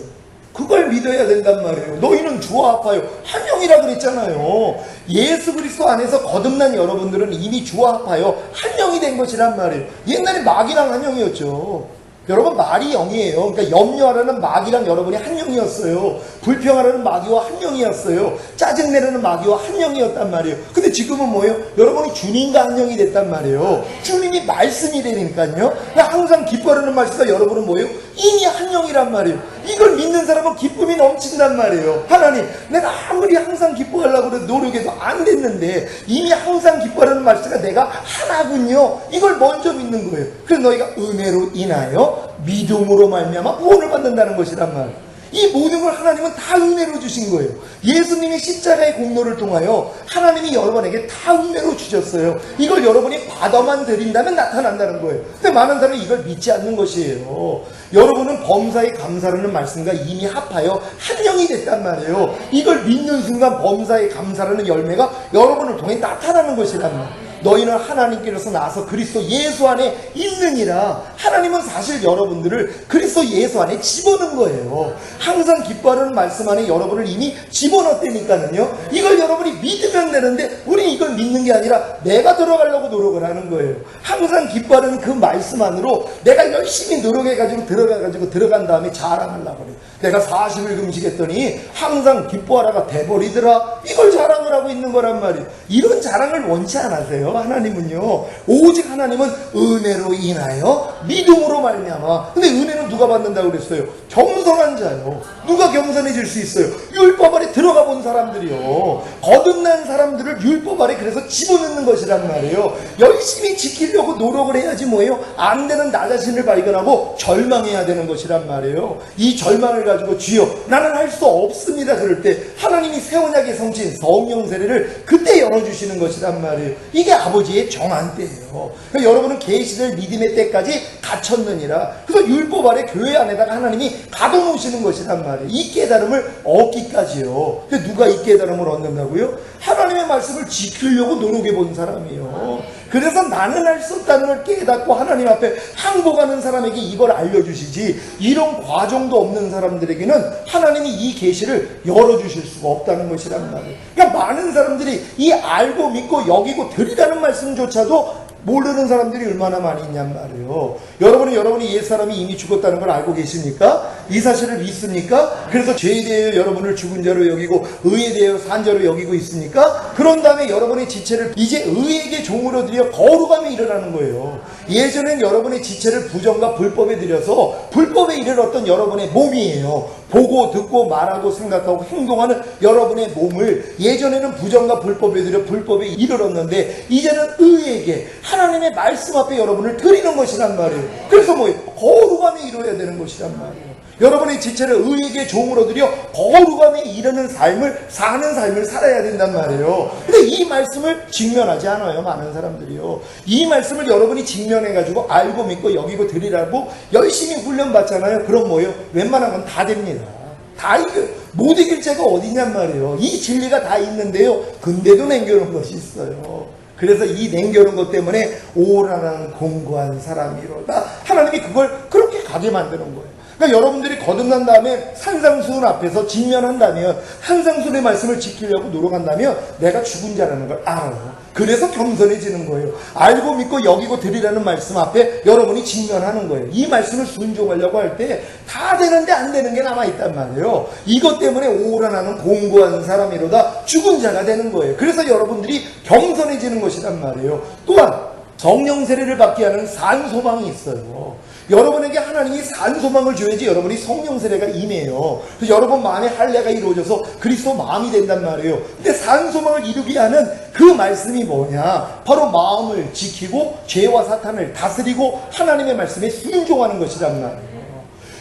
Speaker 1: 그걸 믿어야 된단 말이에요. 너희는 주와 합하여 한 영이라 그랬잖아요. 예수 그리스도 안에서 거듭난 여러분들은 이미 주와 합하여 한 영이 된 것이란 말이에요. 옛날에 마귀랑 한 영이었죠. 여러분, 말이 영이에요. 그러니까 염려하라는 마귀랑 여러분이 한 영이었어요. 불평하라는 마귀와 한 영이었어요. 짜증내라는 마귀와 한 영이었단 말이에요. 근데 지금은 뭐예요? 여러분이 주님과 한 영이 됐단 말이에요. 주님이 말씀이 되니까요. 항상 기뻐하라는 말씀과 여러분은 뭐예요? 이미 한 영이란 말이에요. 이걸 믿는 사람은 기쁨이 넘친단 말이에요. 하나님, 내가 아무리 항상 기뻐하려고 노력해도 안 됐는데 이미 항상 기뻐하는 말씀가 내가 하나군요. 이걸 먼저 믿는 거예요. 그래서 너희가 은혜로 인하여 믿음으로 말미암아 구원을 받는다는 것이란 말이에요. 이 모든 걸 하나님은 다 은혜로 주신 거예요. 예수님이 십자가의 공로를 통하여 하나님이 여러분에게 다 은혜로 주셨어요. 이걸 여러분이 받아만 드린다면 나타난다는 거예요. 근데 많은 사람이 이걸 믿지 않는 것이에요. 여러분은 범사에 감사라는 말씀과 이미 합하여 한 영이 됐단 말이에요. 이걸 믿는 순간 범사에 감사라는 열매가 여러분을 통해 나타나는 것이란 말이에요. 너희는 하나님께로서 나서 그리스도 예수 안에 있느니라. 하나님은 사실 여러분들을 그리스도 예수 안에 집어넣은 거예요. 항상 기뻐하는 말씀 안에 여러분을 이미 집어넣었다니까는요. 이걸 여러분이 믿으면 되는데 우리는 이걸 믿는 게 아니라 내가 들어가려고 노력을 하는 거예요. 항상 기뻐하는 그 말씀 안으로 내가 열심히 노력해가지고 들어간 다음에 자랑하려고 그래요. 내가 40일 금식했더니 항상 기뻐하라가 돼버리더라. 이걸 자랑을 하고 있는 거란 말이에요. 이런 자랑을 원치 않으세요. 하나님은요, 오직 하나님은 은혜로 인하여 믿음으로 말미암아. 근데 은혜는 누가 받는다고 그랬어요? 겸손한 자요. 누가 겸손해질 수 있어요? 율법 아래 들어가 본 사람들이요. 거듭난 사람들을 율법 아래 그래서 집어넣는 것이란 말이에요. 열심히 지키려고 노력을 해야지 뭐예요? 안 되는 나 자신을 발견하고 절망해야 되는 것이란 말이에요. 이 절망을 가지고 주여 나는 할 수 없습니다 그럴 때 하나님이 새 언약의 성취인 성령 세례를 그때 열어주시는 것이란 말이에요. 이게 아버지의 정한 때예요. 그러니까 여러분은 계시될 믿음의 때까지 갇혔느니라. 그래서 율법 아래 교회 안에다가 하나님이 가둬놓으시는 것이란 말이에요. 이 깨달음을 얻기까지요. 근데 누가 이 깨달음을 얻는다고요? 하나님의 말씀을 지키려고 노력해 본 사람이에요. 그래서 나는 할 수 없다는 걸 깨닫고 하나님 앞에 항복하는 사람에게 이걸 알려주시지, 이런 과정도 없는 사람들에게는 하나님이 이 계시를 열어주실 수가 없다는 것이란 말이에요. 그러니까 많은 사람들이 이 알고 믿고 여기고 드리라는 말씀조차도 모르는 사람들이 얼마나 많이 있냔 말이에요. 여러분이 옛사람이 이미 죽었다는 걸 알고 계십니까? 이 사실을 믿습니까? 그래서 죄에 대해 여러분을 죽은 자로 여기고 의에 대해 산 자로 여기고 있습니까? 그런 다음에 여러분의 지체를 이제 의에게 종으로 드려 거룩함에 이르라는 거예요. 예전엔 여러분의 지체를 부정과 불법에 드려서 불법에 이르렀던 여러분의 몸이에요. 보고 듣고 말하고 생각하고 행동하는 여러분의 몸을 예전에는 부정과 불법에 들여 불법에 이르렀는데 이제는 의에게 하나님의 말씀 앞에 여러분을 드리는 것이란 말이에요. 그래서 뭐예요? 거룩함에 이루어야 되는 것이란 말이에요. 여러분의 지체를 의에게 종으로 드려 거룩함에 이르는 삶을 사는 삶을 살아야 된단 말이에요. 근데 이 말씀을 직면하지 않아요. 많은 사람들이요. 이 말씀을 여러분이 직면해가지고 알고 믿고 여기고 드리라고 열심히 훈련받잖아요. 그럼 뭐예요? 웬만한 건 다 됩니다. 다 못 이길 죄가 어디냔 말이에요. 이 진리가 다 있는데요. 근데도 남겨놓은 것이 있어요. 그래서 이 남겨놓은 것 때문에 오라는 공고한 사람이로다. 하나님이 그걸 그렇게 가게 만드는 거예요. 그러니까 여러분들이 거듭난 다음에 산상수훈 앞에서 직면한다면, 산상수훈의 말씀을 지키려고 노력한다면 내가 죽은 자라는 걸 알아요. 그래서 겸손해지는 거예요. 알고 믿고 여기고 드리라는 말씀 앞에 여러분이 직면하는 거예요. 이 말씀을 순종하려고 할 때 다 되는데 안 되는 게 남아있단 말이에요. 이것 때문에 오라 나는 공고한 사람이로다 죽은 자가 되는 거예요. 그래서 여러분들이 겸손해지는 것이란 말이에요. 또한 성령 세례를 받게 하는 산소망이 있어요. 여러분에게 하나님이 산소망을 줘야지 여러분이 성령 세례가 임해요. 그래서 여러분 마음에 할례가 이루어져서 그리스도 마음이 된단 말이에요. 근데 산소망을 이루게 하는 그 말씀이 뭐냐? 바로 마음을 지키고 죄와 사탄을 다스리고 하나님의 말씀에 순종하는 것이란 말이에요.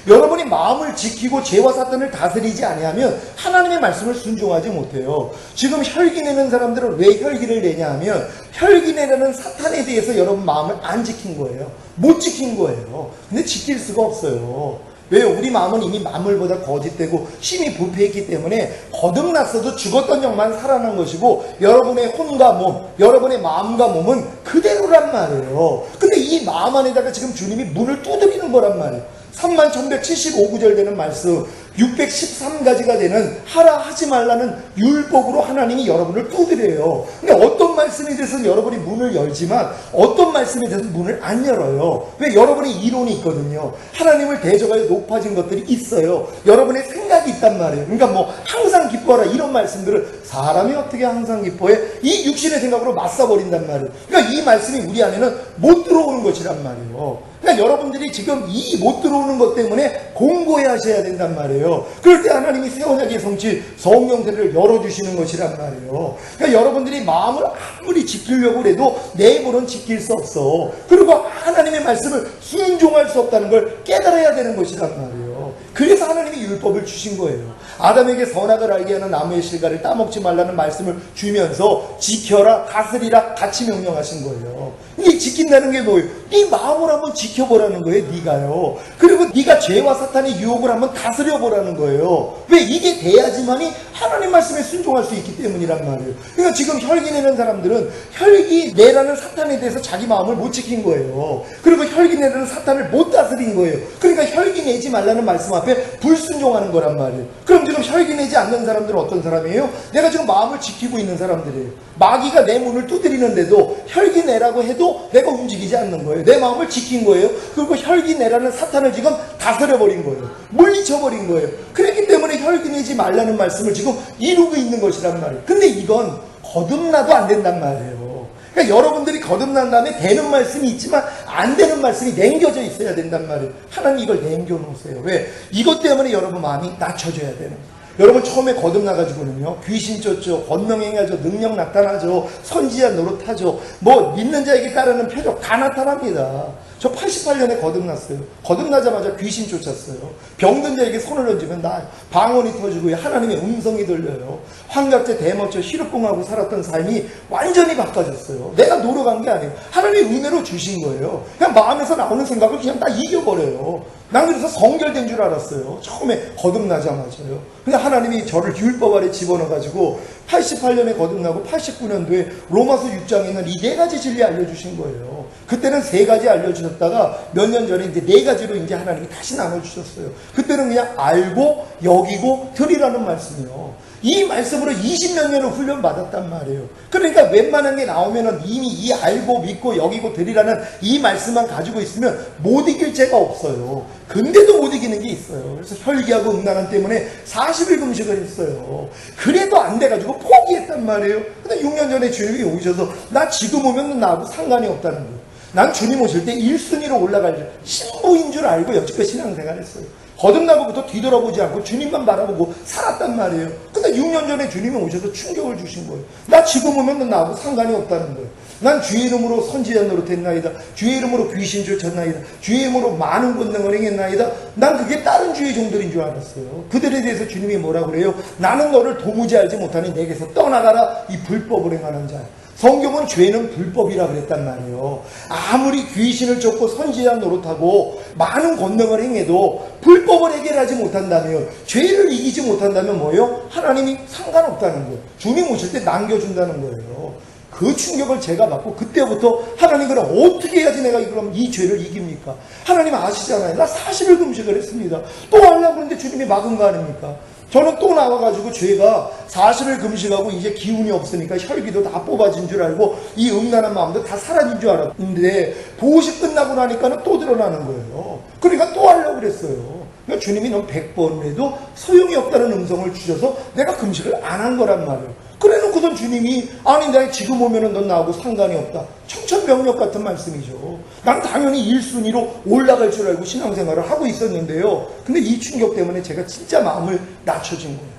Speaker 1: 여러분이 마음을 지키고 죄와 사탄을 다스리지 아니하면 하나님의 말씀을 순종하지 못해요. 지금 혈기 내는 사람들은 왜 혈기를 내냐 하면 혈기 내려는 사탄에 대해서 여러분 마음을 안 지킨 거예요. 못 지킨 거예요. 근데 지킬 수가 없어요. 왜요? 우리 마음은 이미 만물보다 거짓되고 심히 부패했기 때문에 거듭났어도 죽었던 영만 살아난 것이고 여러분의 혼과 몸, 여러분의 마음과 몸은 그대로란 말이에요. 근데 이 마음 안에다가 지금 주님이 문을 두드리는 거란 말이에요. 31,175구절 되는 말씀, 613가지가 되는 하라 하지 말라는 율법으로 하나님이 여러분을 두드려요. 근데 어떤 말씀에 대해서는 여러분이 문을 열지만 어떤 말씀에 대해서는 문을 안 열어요. 왜? 여러분의 이론이 있거든요. 하나님을 대적하여 높아진 것들이 있어요. 여러분의 생각 생각이 있단 말이에요. 그러니까 뭐 항상 기뻐하라 이런 말씀들을 사람이 어떻게 항상 기뻐해? 이 육신의 생각으로 맞서버린단 말이에요. 그러니까 이 말씀이 우리 안에는 못 들어오는 것이란 말이에요. 그러니까 여러분들이 지금 이 못 들어오는 것 때문에 공고해 하셔야 된단 말이에요. 그럴 때 하나님이 새 언약의 성취 성령세를 열어주시는 것이란 말이에요. 그러니까 여러분들이 마음을 아무리 지키려고 해도 내 입으로는 지킬 수 없어. 그리고 하나님의 말씀을 순종할 수 없다는 걸 깨달아야 되는 것이란 말이에요. 그래서 하나님이 율법을 주신 거예요. 아담에게 선악을 알게 하는 나무의 실과를 따먹지 말라는 말씀을 주면서 지켜라, 다스리라 같이 명령하신 거예요. 이 지킨다는 게 뭐예요? 네 마음을 한번 지켜보라는 거예요. 네가요. 그리고 네가 죄와 사탄의 유혹을 한번 다스려보라는 거예요. 왜? 이게 돼야지만이 하나님 말씀에 순종할 수 있기 때문이란 말이에요. 그러니까 지금 혈기 내는 사람들은 혈기 내라는 사탄에 대해서 자기 마음을 못 지킨 거예요. 그리고 혈기 내라는 사탄을 못 다스린 거예요. 그러니까 혈기 내지 말라는 말씀 앞에 불순종하는 거란 말이에요. 그럼 지금 혈기 내지 않는 사람들은 어떤 사람이에요? 내가 지금 마음을 지키고 있는 사람들이에요. 마귀가 내 문을 두드리는데도 혈기 내라고 해도 내가 움직이지 않는 거예요. 내 마음을 지킨 거예요. 그리고 혈기 내라는 사탄을 지금 다스려버린 거예요. 물리쳐버린 거예요. 그렇기 때문에 혈기 내지 말라는 말씀을 지금 이루고 있는 것이란 말이에요. 근데 이건 거듭나도 안 된단 말이에요. 그러니까 여러분들이 거듭난 다음에 되는 말씀이 있지만 안 되는 말씀이 남겨져 있어야 된단 말이에요. 하나님 이걸 남겨놓으세요. 왜? 이것 때문에 여러분 마음이 낮춰져야 되는 거예요. 여러분 처음에 거듭나가지고는요, 귀신 쫓죠, 권능행하죠, 능력 나타나죠, 선지자 노릇하죠, 뭐 믿는 자에게 따르는 표적 다 나타납니다. 저 88년에 거듭났어요. 거듭나자마자 귀신 쫓았어요. 병든 자에게 손을 얹으면 나아요. 방언이 터지고요, 하나님의 음성이 들려요. 환갑제 대머쳐 희륵궁하고 살았던 삶이 완전히 바꿔졌어요. 내가 노력한 게 아니에요. 하나님의 은혜로 주신 거예요. 그냥 마음에서 나오는 생각을 그냥 다 이겨버려요. 난 그래서 성결된 줄 알았어요. 처음에 거듭나자마자요. 근데 하나님이 저를 율법 아래 집어넣어가지고 88년에 거듭나고 89년도에 로마서 6장에 있는 이 4가지 진리 알려주신 거예요. 그때는 3가지 알려주셨다가 몇 년 전에 이제 4가지로 이제 하나님이 다시 나눠주셨어요. 그때는 그냥 알고 여기고 들이라는 말씀이요. 이 말씀으로 20몇 년을 훈련받았단 말이에요. 그러니까 웬만한 게 나오면은 이미 이 알고 믿고 여기고 들이라는 이 말씀만 가지고 있으면 못 이길 죄가 없어요. 근데도 못 이기는 게 있어요. 그래서 혈기하고 음란함 때문에 40일 금식을 했어요. 그래도 안 돼가지고 포기했단 말이에요. 근데 6년 전에 주님이 오셔서 나 지금 오면 나하고 상관이 없다는 거예요. 난 주님 오실 때 1순위로 올라갈 신부인 줄 알고 여지껏 신앙생활 했어요. 거듭나고부터 뒤돌아보지 않고 주님만 바라보고 살았단 말이에요. 근데 6년 전에 주님이 오셔서 충격을 주신 거예요. 나 지금 오면 나하고 상관이 없다는 거예요. 난 주의 이름으로 선지자 노릇했나이다. 주의 이름으로 귀신 쫓았나이다. 주의 이름으로 많은 권능을 행했나이다. 난 그게 다른 주의 종들인 줄 알았어요. 그들에 대해서 주님이 뭐라고 그래요? 나는 너를 도무지 알지 못하니 내게서 떠나가라 이 불법을 행하는 자. 성경은 죄는 불법이라 그랬단 말이에요. 아무리 귀신을 쫓고 선지자 노릇하고 많은 권능을 행해도 불법을 해결하지 못한다면, 죄를 이기지 못한다면 뭐예요? 하나님이 상관없다는 거예요. 주님 오실 때 남겨준다는 거예요. 그 충격을 제가 받고 그때부터 하나님 그럼 어떻게 해야지 내가 그럼 이 죄를 이깁니까? 하나님 아시잖아요. 나 40일 금식을 했습니다. 또 하려고 하는데 주님이 막은 거 아닙니까? 저는 또 나와가지고 죄가 40일 금식하고 이제 기운이 없으니까 혈기도 다 뽑아진 줄 알고 이 음란한 마음도 다 사라진 줄 알았는데 보호식 끝나고 나니까는 또 드러나는 거예요. 그러니까 또 하려고 그랬어요. 그러니까 주님이 넌 100번 해도 소용이 없다는 음성을 주셔서 내가 금식을 안 한 거란 말이에요. 그래 놓고선 주님이 아니 내가 지금 오면은 넌 나하고 상관이 없다. 청천벽력 같은 말씀이죠. 난 당연히 1순위로 올라갈 줄 알고 신앙생활을 하고 있었는데요. 근데 이 충격 때문에 제가 진짜 마음을 낮춰진 거예요.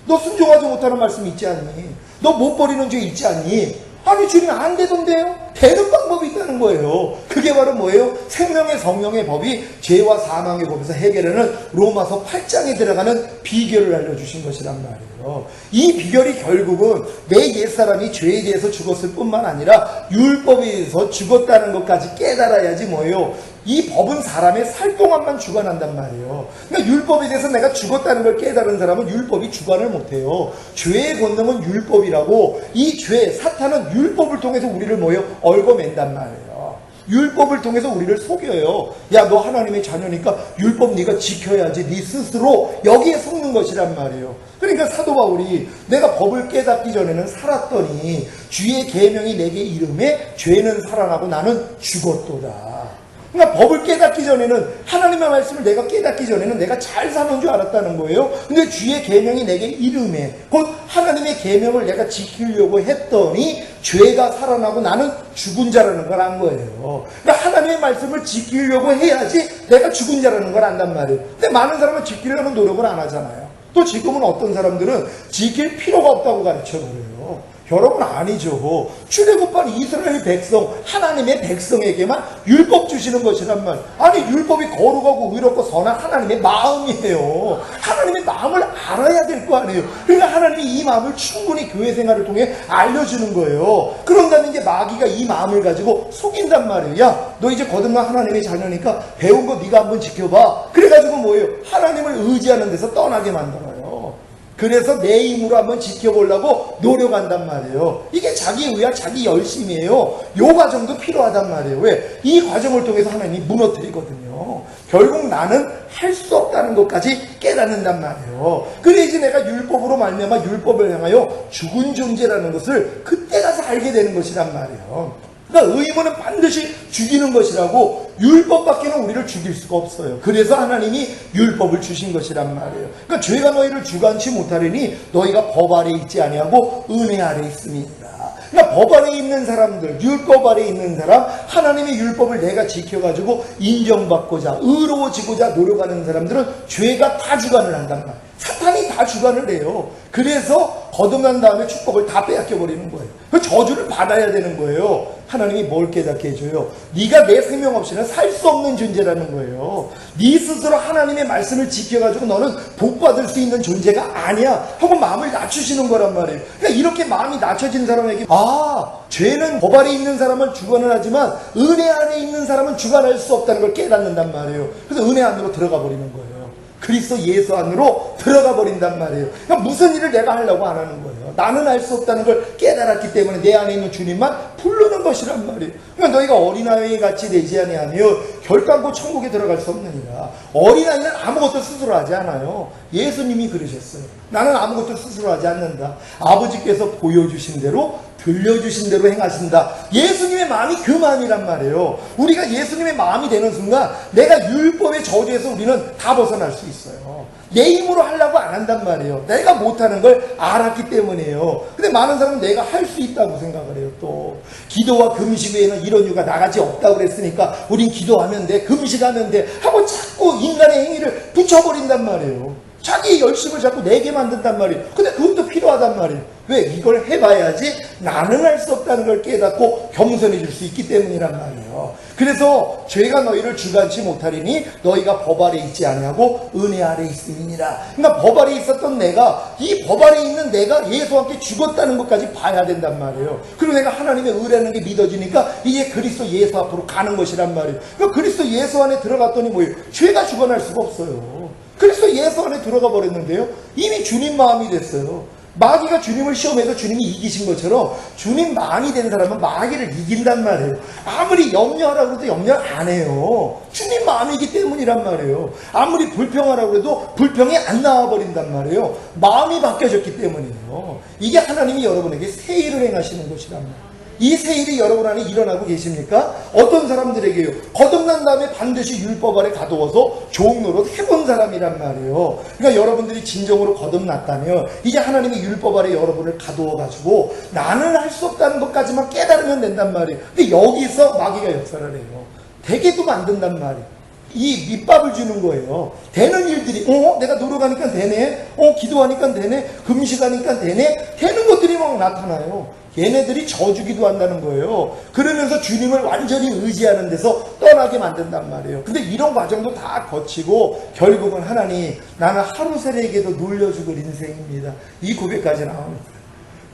Speaker 1: 너 순종하지 못하는 말씀 있지 않니? 너 못 버리는 죄 있지 않니? 아니 주님 안 되던데요? 되는 방법이 있다는 거예요. 그게 바로 뭐예요? 생명의 성령의 법이 죄와 사망의 법에서 해결하는 로마서 8장에 들어가는 비결을 알려주신 것이란 말이에요. 이 비결이 결국은 내 옛사람이 죄에 대해서 죽었을 뿐만 아니라 율법에 대해서 죽었다는 것까지 깨달아야지 뭐예요? 이 법은 사람의 살 동안만 주관한단 말이에요. 그러니까 율법에 대해서 내가 죽었다는 걸 깨달은 사람은 율법이 주관을 못해요. 죄의 권능은 율법이라고 이 죄, 사탄은 율법을 통해서 우리를 뭐예요? 얽어맨단 말이에요. 율법을 통해서 우리를 속여요. 야, 너 하나님의 자녀니까 율법 네가 지켜야지. 네 스스로 여기에 속는 것이란 말이에요. 그러니까 사도 바울이 내가 법을 깨닫기 전에는 살았더니 주의 계명이 내게 이름에 죄는 살아나고 나는 죽었도다. 그러니까 법을 깨닫기 전에는, 하나님의 말씀을 내가 깨닫기 전에는 내가 잘 사는 줄 알았다는 거예요. 근데 주의 계명이 내게 이름에, 곧 하나님의 계명을 내가 지키려고 했더니 죄가 살아나고 나는 죽은 자라는 걸 안 거예요. 그러니까 하나님의 말씀을 지키려고 해야지 내가 죽은 자라는 걸 안단 말이에요. 근데 많은 사람은 지키려는 노력을 안 하잖아요. 또 지금은 어떤 사람들은 지킬 필요가 없다고 가르쳐버려요. 여러분, 아니죠. 출애굽한 이스라엘 백성, 하나님의 백성에게만 율법 주시는 것이란 말. 아니, 율법이 거룩하고 의롭고 선한 하나님의 마음이에요. 하나님의 마음을 알아야 될 거 아니에요. 그러니까 하나님이 이 마음을 충분히 교회 생활을 통해 알려주는 거예요. 그런다면 이제 마귀가 이 마음을 가지고 속인단 말이에요. 야, 너 이제 거듭난 하나님의 자녀니까 배운 거 네가 한번 지켜봐. 그래가지고 뭐예요? 하나님을 의지하는 데서 떠나게 만들어요. 그래서 내 힘으로 한번 지켜보려고 노력한단 말이에요. 이게 자기 의야, 자기 열심이에요. 요 과정도 필요하단 말이에요. 왜? 이 과정을 통해서 하나님이 무너뜨리거든요. 결국 나는 할 수 없다는 것까지 깨닫는단 말이에요. 그래야지 내가 율법으로 말미암아 율법을 향하여 죽은 존재라는 것을 그때 가서 알게 되는 것이란 말이에요. 그러니까 의무는 반드시 죽이는 것이라고, 율법밖에는 우리를 죽일 수가 없어요. 그래서 하나님이 율법을 주신 것이란 말이에요. 그러니까 죄가 너희를 주관치 못하리니 너희가 법 아래 있지 아니하고 은혜 아래 있음이니라. 그러니까 법 아래 있는 사람들, 율법 아래 있는 사람, 하나님의 율법을 내가 지켜가지고 인정받고자, 의로워지고자 노력하는 사람들은 죄가 다 주관을 한단 말이에요. 사탄이 다 주관을 해요. 그래서 거듭난 다음에 축복을 다 빼앗겨버리는 거예요. 그 저주를 받아야 되는 거예요. 하나님이 뭘 깨닫게 해줘요? 네가 내 생명 없이는 살 수 없는 존재라는 거예요. 네 스스로 하나님의 말씀을 지켜가지고 너는 복 받을 수 있는 존재가 아니야 하고 마음을 낮추시는 거란 말이에요. 그러니까 이렇게 마음이 낮춰진 사람에게, 죄는 법 아래 있는 사람은 주관을 하지만 은혜 안에 있는 사람은 주관할 수 없다는 걸 깨닫는단 말이에요. 그래서 은혜 안으로 들어가 버리는 거예요. 그리스도 예수 안으로 들어가 버린단 말이에요. 그러니까 무슨 일을 내가 하려고 안 하는 거예요. 나는 할 수 없다는 걸 깨달았기 때문에 내 안에 있는 주님만 부르는 것이란 말이에요. 그러니까 너희가 어린아이 같이 되지 아니하며 결단코 천국에 들어갈 수 없느니라. 어린아이는 아무것도 스스로 하지 않아요. 예수님이 그러셨어요. 나는 아무것도 스스로 하지 않는다. 아버지께서 보여주신 대로, 들려주신 대로 행하신다. 예수님의 마음이 그 마음이란 말이에요. 우리가 예수님의 마음이 되는 순간 내가 율법의 저주에서 우리는 다 벗어날 수 있어요. 내 힘으로 하려고 안 한단 말이에요. 내가 못하는 걸 알았기 때문이에요. 근데 많은 사람은 내가 할 수 있다고 생각을 해요. 또 기도와 금식 외에는 이런 이유가 나같이 없다고 그랬으니까 우린 기도하면 돼, 금식하면 돼 하고 자꾸 인간의 행위를 붙여버린단 말이에요. 자기 열심을 자꾸 내게 만든단 말이에요. 근데 그것도 필요하단 말이에요. 왜? 이걸 해봐야지 나는 할 수 없다는 걸 깨닫고 겸손해질 수 있기 때문이란 말이에요. 그래서 죄가 너희를 주관치 못하리니 너희가 법 아래 있지 아니하고 은혜 아래 있음이니라. 그러니까 법 아래 있었던 내가, 이 법 아래 있는 내가 예수와 함께 죽었다는 것까지 봐야 된단 말이에요. 그리고 내가 하나님의 의라는 게 믿어지니까 이제 그리스도 예수 앞으로 가는 것이란 말이에요. 그러니까 그리스도 예수 안에 들어갔더니 뭐예요? 죄가 주관할 수가 없어요. 그리스도 예수 안에 들어가 버렸는데요, 이미 주님 마음이 됐어요. 마귀가 주님을 시험해서 주님이 이기신 것처럼 주님 마음이 된 사람은 마귀를 이긴단 말이에요. 아무리 염려하라고 해도 염려 안 해요. 주님 마음이기 때문이란 말이에요. 아무리 불평하라고 해도 불평이 안 나와버린단 말이에요. 마음이 바뀌어졌기 때문이에요. 이게 하나님이 여러분에게 새 일을 행하시는 것이란 말이에요. 이 새 일이 여러분 안에 일어나고 계십니까? 어떤 사람들에게요? 거듭난 다음에 반드시 율법 아래 가두어서 좋은 노릇 해본 사람이란 말이에요. 그러니까 여러분들이 진정으로 거듭났다면 이제 하나님이 율법 아래 여러분을 가두어가지고 나는 할 수 없다는 것까지만 깨달으면 된단 말이에요. 근데 여기서 마귀가 역사를 해요. 되게도 만든단 말이에요. 이 밑밥을 주는 거예요. 되는 일들이, 내가 노력하니까 되네, 기도하니까 되네, 금식하니까 되네, 되는 것들이 막 나타나요. 얘네들이 저주기도 한다는 거예요. 그러면서 주님을 완전히 의지하는 데서 떠나게 만든단 말이에요. 근데 이런 과정도 다 거치고 결국은 하나님, 나는 하루살이에게도 눌려 죽을 인생입니다, 이 고백까지 나옵니다.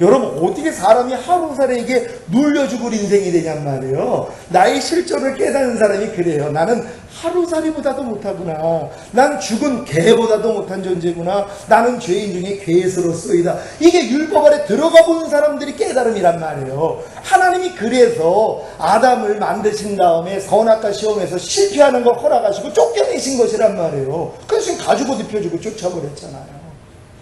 Speaker 1: 여러분, 어떻게 사람이 하루살이에게 눌려 죽을 인생이 되냔 말이에요. 나의 실존을 깨닫는 사람이 그래요. 나는 하루살이보다도 못하구나. 난 죽은 개보다도 못한 존재구나. 나는 죄인 중에 괴수로서이다. 이게 율법 아래 들어가 본 사람들이 깨달음이란 말이에요. 하나님이 그래서 아담을 만드신 다음에 선악과 시험에서 실패하는 걸 허락하시고 쫓겨내신 것이란 말이에요. 그래서 지금 가죽옷 입혀주고 쫓아버렸잖아요.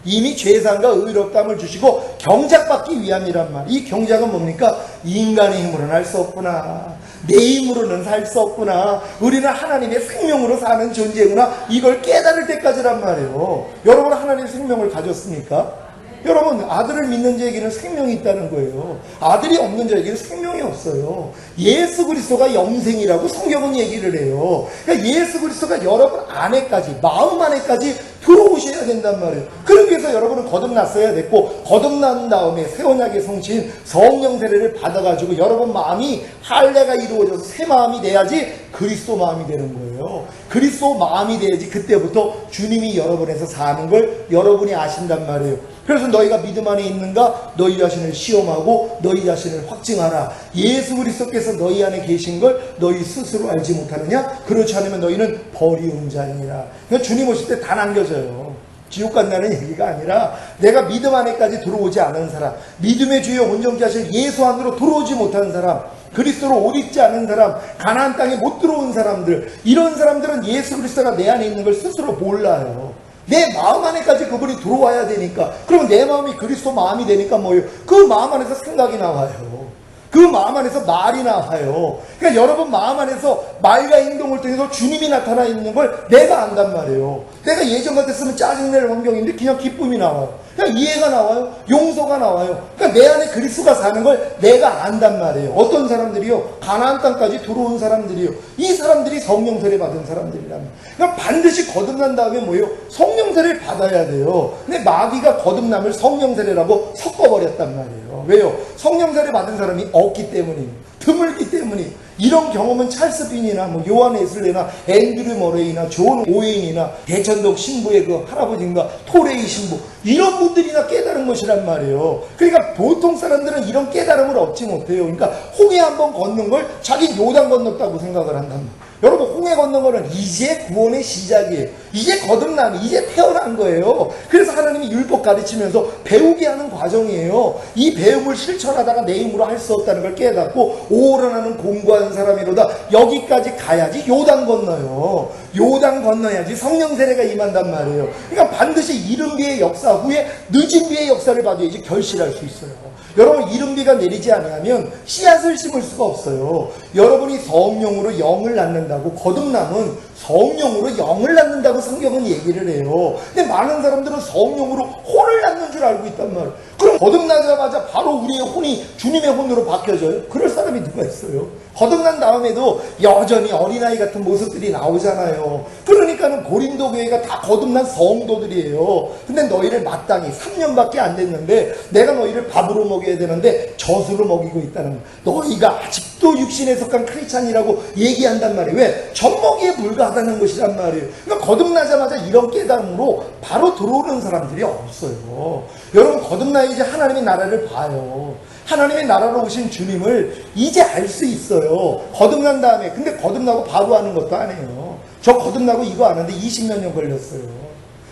Speaker 1: 이미 죄상과 의롭다함을 주시고 경작받기 위함이란 말. 이 경작은 뭡니까? 인간의 힘으로는 할 수 없구나. 내 힘으로는 살 수 없구나. 우리는 하나님의 생명으로 사는 존재구나. 이걸 깨달을 때까지란 말이에요. 여러분 하나님의 생명을 가졌습니까? 여러분 아들을 믿는 자에게는 생명이 있다는 거예요. 아들이 없는 자에게는 생명이 없어요. 예수 그리스도가 영생이라고 성경은 얘기를 해요. 그러니까 예수 그리스도가 여러분 안에까지, 마음 안에까지 들어오셔야 된단 말이에요. 그러기 위해서 여러분은 거듭났어야 됐고, 거듭난 다음에 새 언약의 성취인 성령 세례를 받아가지고 여러분 마음이 할례가 이루어져서 새 마음이 돼야지 그리스도 마음이 되는 거예요. 그리스도 마음이 돼야지 그때부터 주님이 여러분에서 사는 걸 여러분이 아신단 말이에요. 그래서 너희가 믿음 안에 있는가? 너희 자신을 시험하고 너희 자신을 확증하라. 예수 그리스도께서 너희 안에 계신 걸 너희 스스로 알지 못하느냐? 그렇지 않으면 너희는 버리운 자니라. 그러니까 주님 오실 때 다 남겨져요. 지옥 간다는 얘기가 아니라 내가 믿음 안에까지 들어오지 않은 사람, 믿음의 주여 온전케 하실 예수 안으로 들어오지 못한 사람, 그리스도로 옷 입지 않은 사람, 가나안 땅에 못 들어온 사람들, 이런 사람들은 예수 그리스도가 내 안에 있는 걸 스스로 몰라요. 내 마음 안에까지 그분이 들어와야 되니까. 그러면 내 마음이 그리스도 마음이 되니까 뭐예요? 그 마음 안에서 생각이 나와요. 그 마음 안에서 말이 나와요. 그러니까 여러분 마음 안에서 말과 행동을 통해서 주님이 나타나 있는 걸 내가 안단 말이에요. 내가 예전 같았으면 짜증낼 환경인데 그냥 기쁨이 나와요. 그냥 이해가 나와요. 용서가 나와요. 그러니까 내 안에 그리스도가 사는 걸 내가 안단 말이에요. 어떤 사람들이요? 가나안 땅까지 들어온 사람들이요. 이 사람들이 성령 세례 받은 사람들이라면. 그러니까 반드시 거듭난 다음에 뭐예요? 성령 세례를 받아야 돼요. 근데 마귀가 거듭남을 성령 세례라고 섞어버렸단 말이에요. 왜요? 성령 세례 받은 사람이 없기 때문이에요. 드물기 때문이에요. 이런 경험은 찰스 빈이나 뭐 요한 웨슬레나 앤드류 머레이나 존 오웨인이나 대천독 신부의 그 할아버지인가 토레이 신부, 이런 분들이나 깨달은 것이란 말이에요. 그러니까 보통 사람들은 이런 깨달음을 얻지 못해요. 그러니까 홍해 한번 걷는 걸 자기 요단 건넜다고 생각을 한단 말이에요. 여러분 홍해 걷는 거는 이제 구원의 시작이에요. 이제 거듭남, 이제 태어난 거예요. 그래서 하나님이 율법 가르치면서 배우게 하는 과정이에요. 이 배움을 실천하다가 내 힘으로 할 수 없다는 걸 깨닫고 오르나는 공부하는 사람이로다. 여기까지 가야지 요단 건너요. 요단 건너야지 성령 세례가 임한단 말이에요. 그러니까 반드시 이른비의 역사 후에 늦은비의 역사를 봐줘야지 결실할 수 있어요. 여러분 이른비가 내리지 않으면 씨앗을 심을 수가 없어요. 여러분이 성령으로 영을 낳는다고, 거듭남은 성령으로 영을 낳는다고 성경은 얘기를 해요. 근데 많은 사람들은 성령으로 혼을 낳는 줄 알고 있단 말이에요. 그럼 거듭나자마자 바로 우리의 혼이 주님의 혼으로 바뀌어져요? 그럴 사람이 누가 있어요? 거듭난 다음에도 여전히 어린아이 같은 모습들이 나오잖아요. 그러니까는 고린도 교회가 다 거듭난 성도들이에요. 근데 너희를 마땅히 3년밖에 안 됐는데 내가 너희를 밥으로 먹여야 되는데 젖으로 먹이고 있다는 거예요. 너희가 아직도 육신에 속한 크리스찬이라고 얘기한단 말이에요. 왜? 젖먹이에 불과하다는 것이란 말이에요. 그러니까 거듭나자마자 이런 깨달음으로 바로 들어오는 사람들이 없어요. 여러분 거듭나야지 하나님의 나라를 봐요. 하나님의 나라로 오신 주님을 이제 알 수 있어요. 거듭난 다음에. 근데 거듭나고 바로 하는 것도 아니에요. 저 거듭나고 이거 하는데 20몇 년 걸렸어요.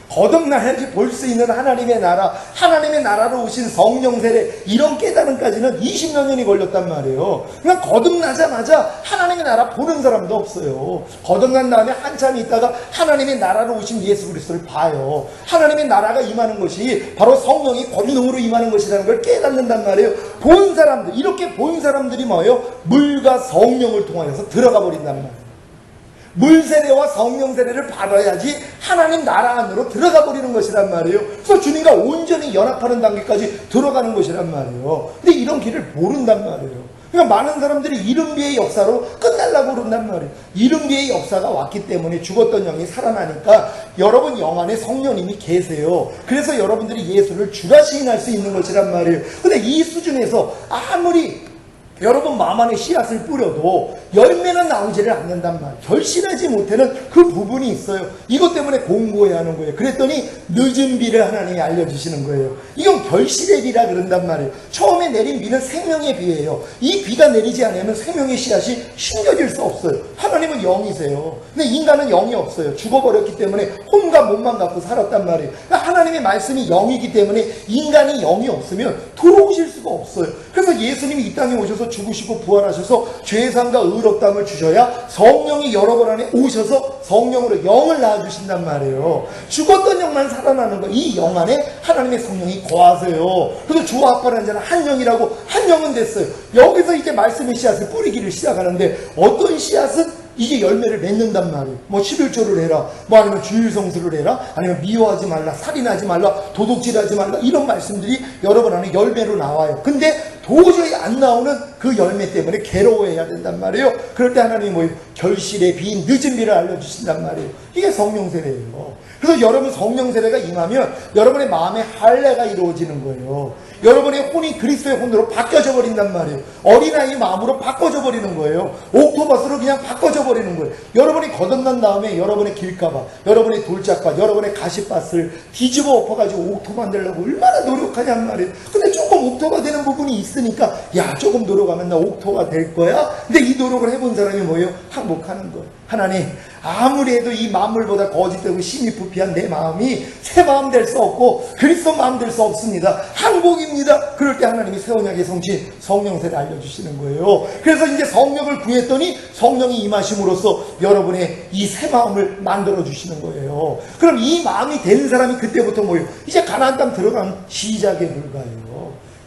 Speaker 1: 거듭나야지 볼 수 있는 하나님의 나라, 하나님의 나라로 오신 성령 세례, 이런 깨달음까지는 20몇 년이 걸렸단 말이에요. 그냥 거듭나자마자 하나님의 나라 보는 사람도 없어요. 거듭난 다음에 한참 있다가 하나님의 나라로 오신 예수 그리스도를 봐요. 하나님의 나라가 임하는 것이 바로 성령이 권능으로 임하는 것이라는 걸 깨닫는단 말이에요. 본 사람들, 이렇게 본 사람들이 뭐예요? 물과 성령을 통하여서 들어가 버린단 말이에요. 물세례와 성령세례를 받아야지 하나님 나라 안으로 들어가 버리는 것이란 말이에요. 그래서 주님과 온전히 연합하는 단계까지 들어가는 것이란 말이에요. 근데 이런 길을 모른단 말이에요. 그러니까 많은 사람들이 이른비의 역사로 끝내려고 그런단 말이에요. 이른비의 역사가 왔기 때문에 죽었던 영이 살아나니까 여러분 영 안에 성령님이 계세요. 그래서 여러분들이 예수를 주라 시인할 수 있는 것이란 말이에요. 근데 이 수준에서 아무리 여러분 마음 안에 씨앗을 뿌려도 열매는 나오지를 않는단 말이에요. 결실하지 못하는 그 부분이 있어요. 이것 때문에 공부해야 하는 거예요. 그랬더니 늦은 비를 하나님이 알려주시는 거예요. 이건 결실의 비라 그런단 말이에요. 처음에 내린 비는 생명의 비예요. 이 비가 내리지 않으면 생명의 씨앗이 심겨질 수 없어요. 하나님은 영이세요. 근데 인간은 영이 없어요. 죽어버렸기 때문에 혼과 몸만 갖고 살았단 말이에요. 그러니까 하나님의 말씀이 영이기 때문에 인간이 영이 없으면 들어오실 수가 없어요. 그래서 예수님이 이 땅에 오셔서 죽으시고 부활하셔서 죄사함과 의롭다함을 주셔야 성령이 여러분 안에 오셔서 성령으로 영을 낳아주신단 말이에요. 죽었던 영만 살아나는 거. 이 영 안에 하나님의 성령이 거하세요. 그래서 주와 합하는 자는 한 영이라고 한 영은 됐어요. 여기서 이제 말씀의 씨앗을 뿌리기를 시작하는데 어떤 씨앗은 이게 열매를 맺는단 말이에요. 뭐 11조를 해라, 뭐 아니면 주일성수를 해라, 아니면 미워하지 말라, 살인하지 말라, 도둑질하지 말라, 이런 말씀들이 여러분 안에 열매로 나와요. 근데 도저히 안 나오는 그 열매 때문에 괴로워해야 된단 말이에요. 그럴 때 하나님이 뭐예요? 결실의 비, 늦은 비를 알려주신단 말이에요. 이게 성령 세례예요. 그래서 여러분 성령 세례가 임하면 여러분의 마음에 할례가 이루어지는 거예요. 여러분의 혼이 그리스도의 혼으로 바뀌어져 버린단 말이에요. 어린아이 마음으로 바꿔져 버리는 거예요. 옥토버스로 그냥 바꿔져 버리는 거예요. 여러분이 거듭난 다음에 여러분의 길가봐, 여러분의 돌짝밭, 여러분의 가시밭을 뒤집어 엎어가지고 옥토 만들려고 얼마나 노력하냔 말이에요. 근데 조금 옥토가 되는 부분이 있으니까 야, 조금 노력하면 나 옥토가 될 거야. 근데 이 노력을 해본 사람이 뭐예요? 항복하는 거예요. 하나님, 아무리 해도 이 만물보다 거짓되고 심히 부패한 내 마음이 새 마음 될 수 없고 그리스도 마음 될 수 없습니다. 항복입니다. 그럴 때 하나님이 새 언약의 성취 성령세를 알려주시는 거예요. 그래서 이제 성령을 구했더니 성령이 임하심으로써 여러분의 이 새 마음을 만들어 주시는 거예요. 그럼 이 마음이 된 사람이 그때부터 뭐예요? 이제 가나안 땅 들어간 시작에 불과해요.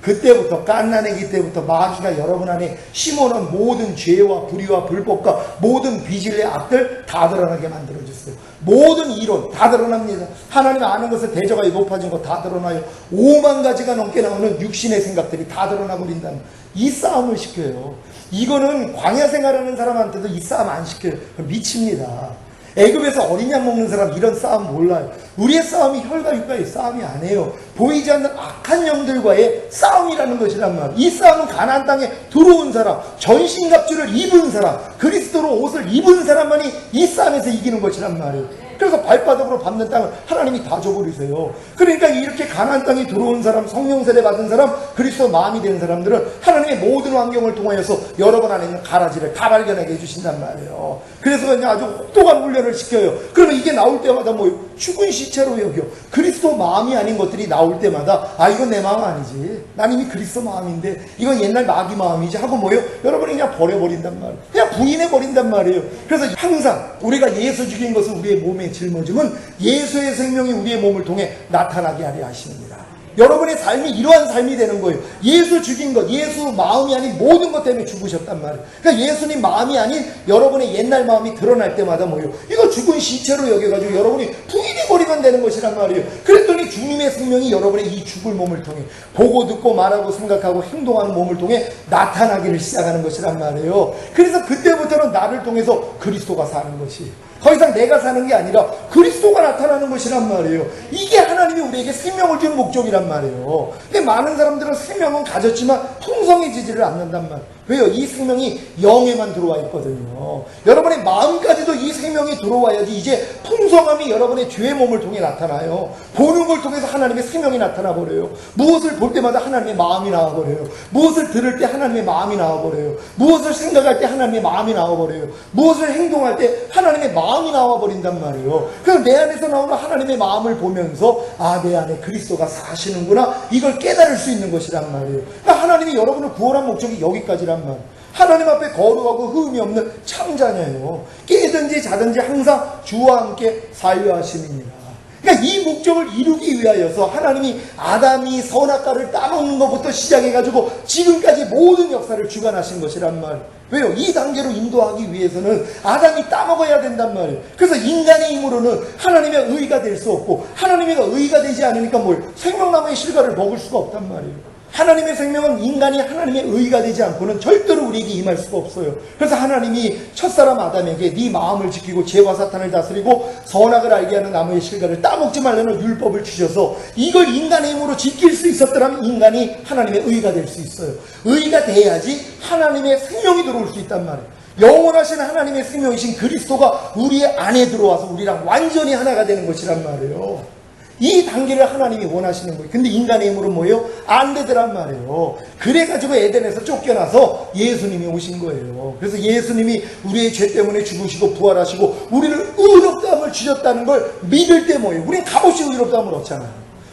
Speaker 1: 그때부터 갓난아기 때부터 마귀가 여러분 안에 심어놓은 모든 죄와 불의와 불법과 모든 비질의 악들 다 드러나게 만들어줬어요. 모든 이론 다 드러납니다. 하나님 아는 것을 대적하여 높아진 거 다 드러나요. 5만 가지가 넘게 나오는 육신의 생각들이 다 드러나버린다는 이 싸움을 시켜요. 이거는 광야 생활하는 사람한테도 이 싸움 안 시켜요. 미칩니다. 애굽에서 어린 양 먹는 사람 이런 싸움 몰라요. 우리의 싸움이 혈과 육과의 싸움이 아니에요. 보이지 않는 악한 영들과의 싸움이라는 것이란 말이에요. 이 싸움은 가나안 땅에 들어온 사람, 전신갑주를 입은 사람, 그리스도로 옷을 입은 사람만이 이 싸움에서 이기는 것이란 말이에요. 그래서 발바닥으로 밟는 땅을 하나님이 다 줘버리세요. 그러니까 이렇게 가나안 땅에 들어온 사람, 성령 세례 받은 사람, 그리스도 마음이 되는 사람들은 하나님의 모든 환경을 통하여서 여러분 안에 있는 가라지를 다 발견하게 해주신단 말이에요. 그래서 그냥 아주 혹독한 훈련을 시켜요. 그러면 이게 나올 때마다 뭐 죽은 시체로 여겨. 그리스도 마음이 아닌 것들이 나올 때마다 아, 이건 내 마음 아니지. 난 이미 그리스도 마음인데 이건 옛날 마귀 마음이지 하고 뭐예요? 여러분이 그냥 버려버린단 말이에요. 그냥 부인해버린단 말이에요. 그래서 항상 우리가 예수 죽인 것을 우리의 몸에 짊어짐은 예수의 생명이 우리의 몸을 통해 나타나게 하려 하십니다. 여러분의 삶이 이러한 삶이 되는 거예요. 예수 죽인 것, 예수 마음이 아닌 모든 것 때문에 죽으셨단 말이에요. 그러니까 예수님 마음이 아닌 여러분의 옛날 마음이 드러날 때마다 뭐예요? 이거 죽은 시체로 여겨가지고 여러분이 부인해버리면 되는 것이란 말이에요. 그랬더니 주님의 생명이 여러분의 이 죽을 몸을 통해 보고 듣고 말하고 생각하고 행동하는 몸을 통해 나타나기를 시작하는 것이란 말이에요. 그래서 그때부터는 나를 통해서 그리스도가 사는 것이 더 이상 내가 사는 게 아니라 그리스도가 나타나는 것이란 말이에요. 이게 하나님이 우리에게 생명을 준 목적이란 말이에요. 근데 많은 사람들은 생명은 가졌지만 풍성해지지를 않는단 말이에요. 왜요? 이 생명이 영에만 들어와 있거든요. 여러분의 마음까지도 이 생명이 들어와야지 이제 풍성함이 여러분의 죄의 몸을 통해 나타나요. 보는 걸 통해서 하나님의 생명이 나타나 버려요. 무엇을 볼 때마다 하나님의 마음이 나와 버려요. 무엇을 들을 때 하나님의 마음이 나와 버려요. 무엇을 생각할 때 하나님의 마음이 나와 버려요. 무엇을 행동할 때 하나님의 마음이 나와 버린단 말이에요. 그럼 내 안에서 나오는 하나님의 마음을 보면서 아, 내 안에 그리스도가 사시는구나, 이걸 깨달을 수 있는 것이란 말이에요. 그러니까 하나님이 여러분을 구원한 목적이 여기까지란 말이에요. 하나님 앞에 거룩하고 흠이 없는 참자녀예요. 깨든지 자든지 항상 주와 함께 사유하심입니다. 그러니까 이 목적을 이루기 위하여서 하나님이 아담이 선악과를 따먹는 것부터 시작해가지고 지금까지 모든 역사를 주관하신 것이란 말이에요. 왜요? 이 단계로 인도하기 위해서는 아담이 따먹어야 된단 말이에요. 그래서 인간의 힘으로는 하나님의 의가 될 수 없고, 하나님의 의가 되지 않으니까 뭐예요? 생명나무의 실과를 먹을 수가 없단 말이에요. 하나님의 생명은 인간이 하나님의 의가 되지 않고는 절대로 우리에게 임할 수가 없어요. 그래서 하나님이 첫사람 아담에게 네 마음을 지키고 죄와 사탄을 다스리고 선악을 알게 하는 나무의 실과를 따먹지 말라는 율법을 주셔서 이걸 인간의 힘으로 지킬 수 있었더라면 인간이 하나님의 의가 될 수 있어요. 의가 돼야지 하나님의 생명이 들어올 수 있단 말이에요. 영원하신 하나님의 생명이신 그리스도가 우리의 안에 들어와서 우리랑 완전히 하나가 되는 것이란 말이에요. 이 단계를 하나님이 원하시는 거예요. 근데 인간의 힘으로 뭐예요? 안 되더란 말이에요. 그래가지고 에덴에서 쫓겨나서 예수님이 오신 거예요. 그래서 예수님이 우리의 죄 때문에 죽으시고 부활하시고 우리를 의롭다함을 주셨다는 걸 믿을 때 뭐예요? 우리는 값없이 의롭다함을 얻잖아요.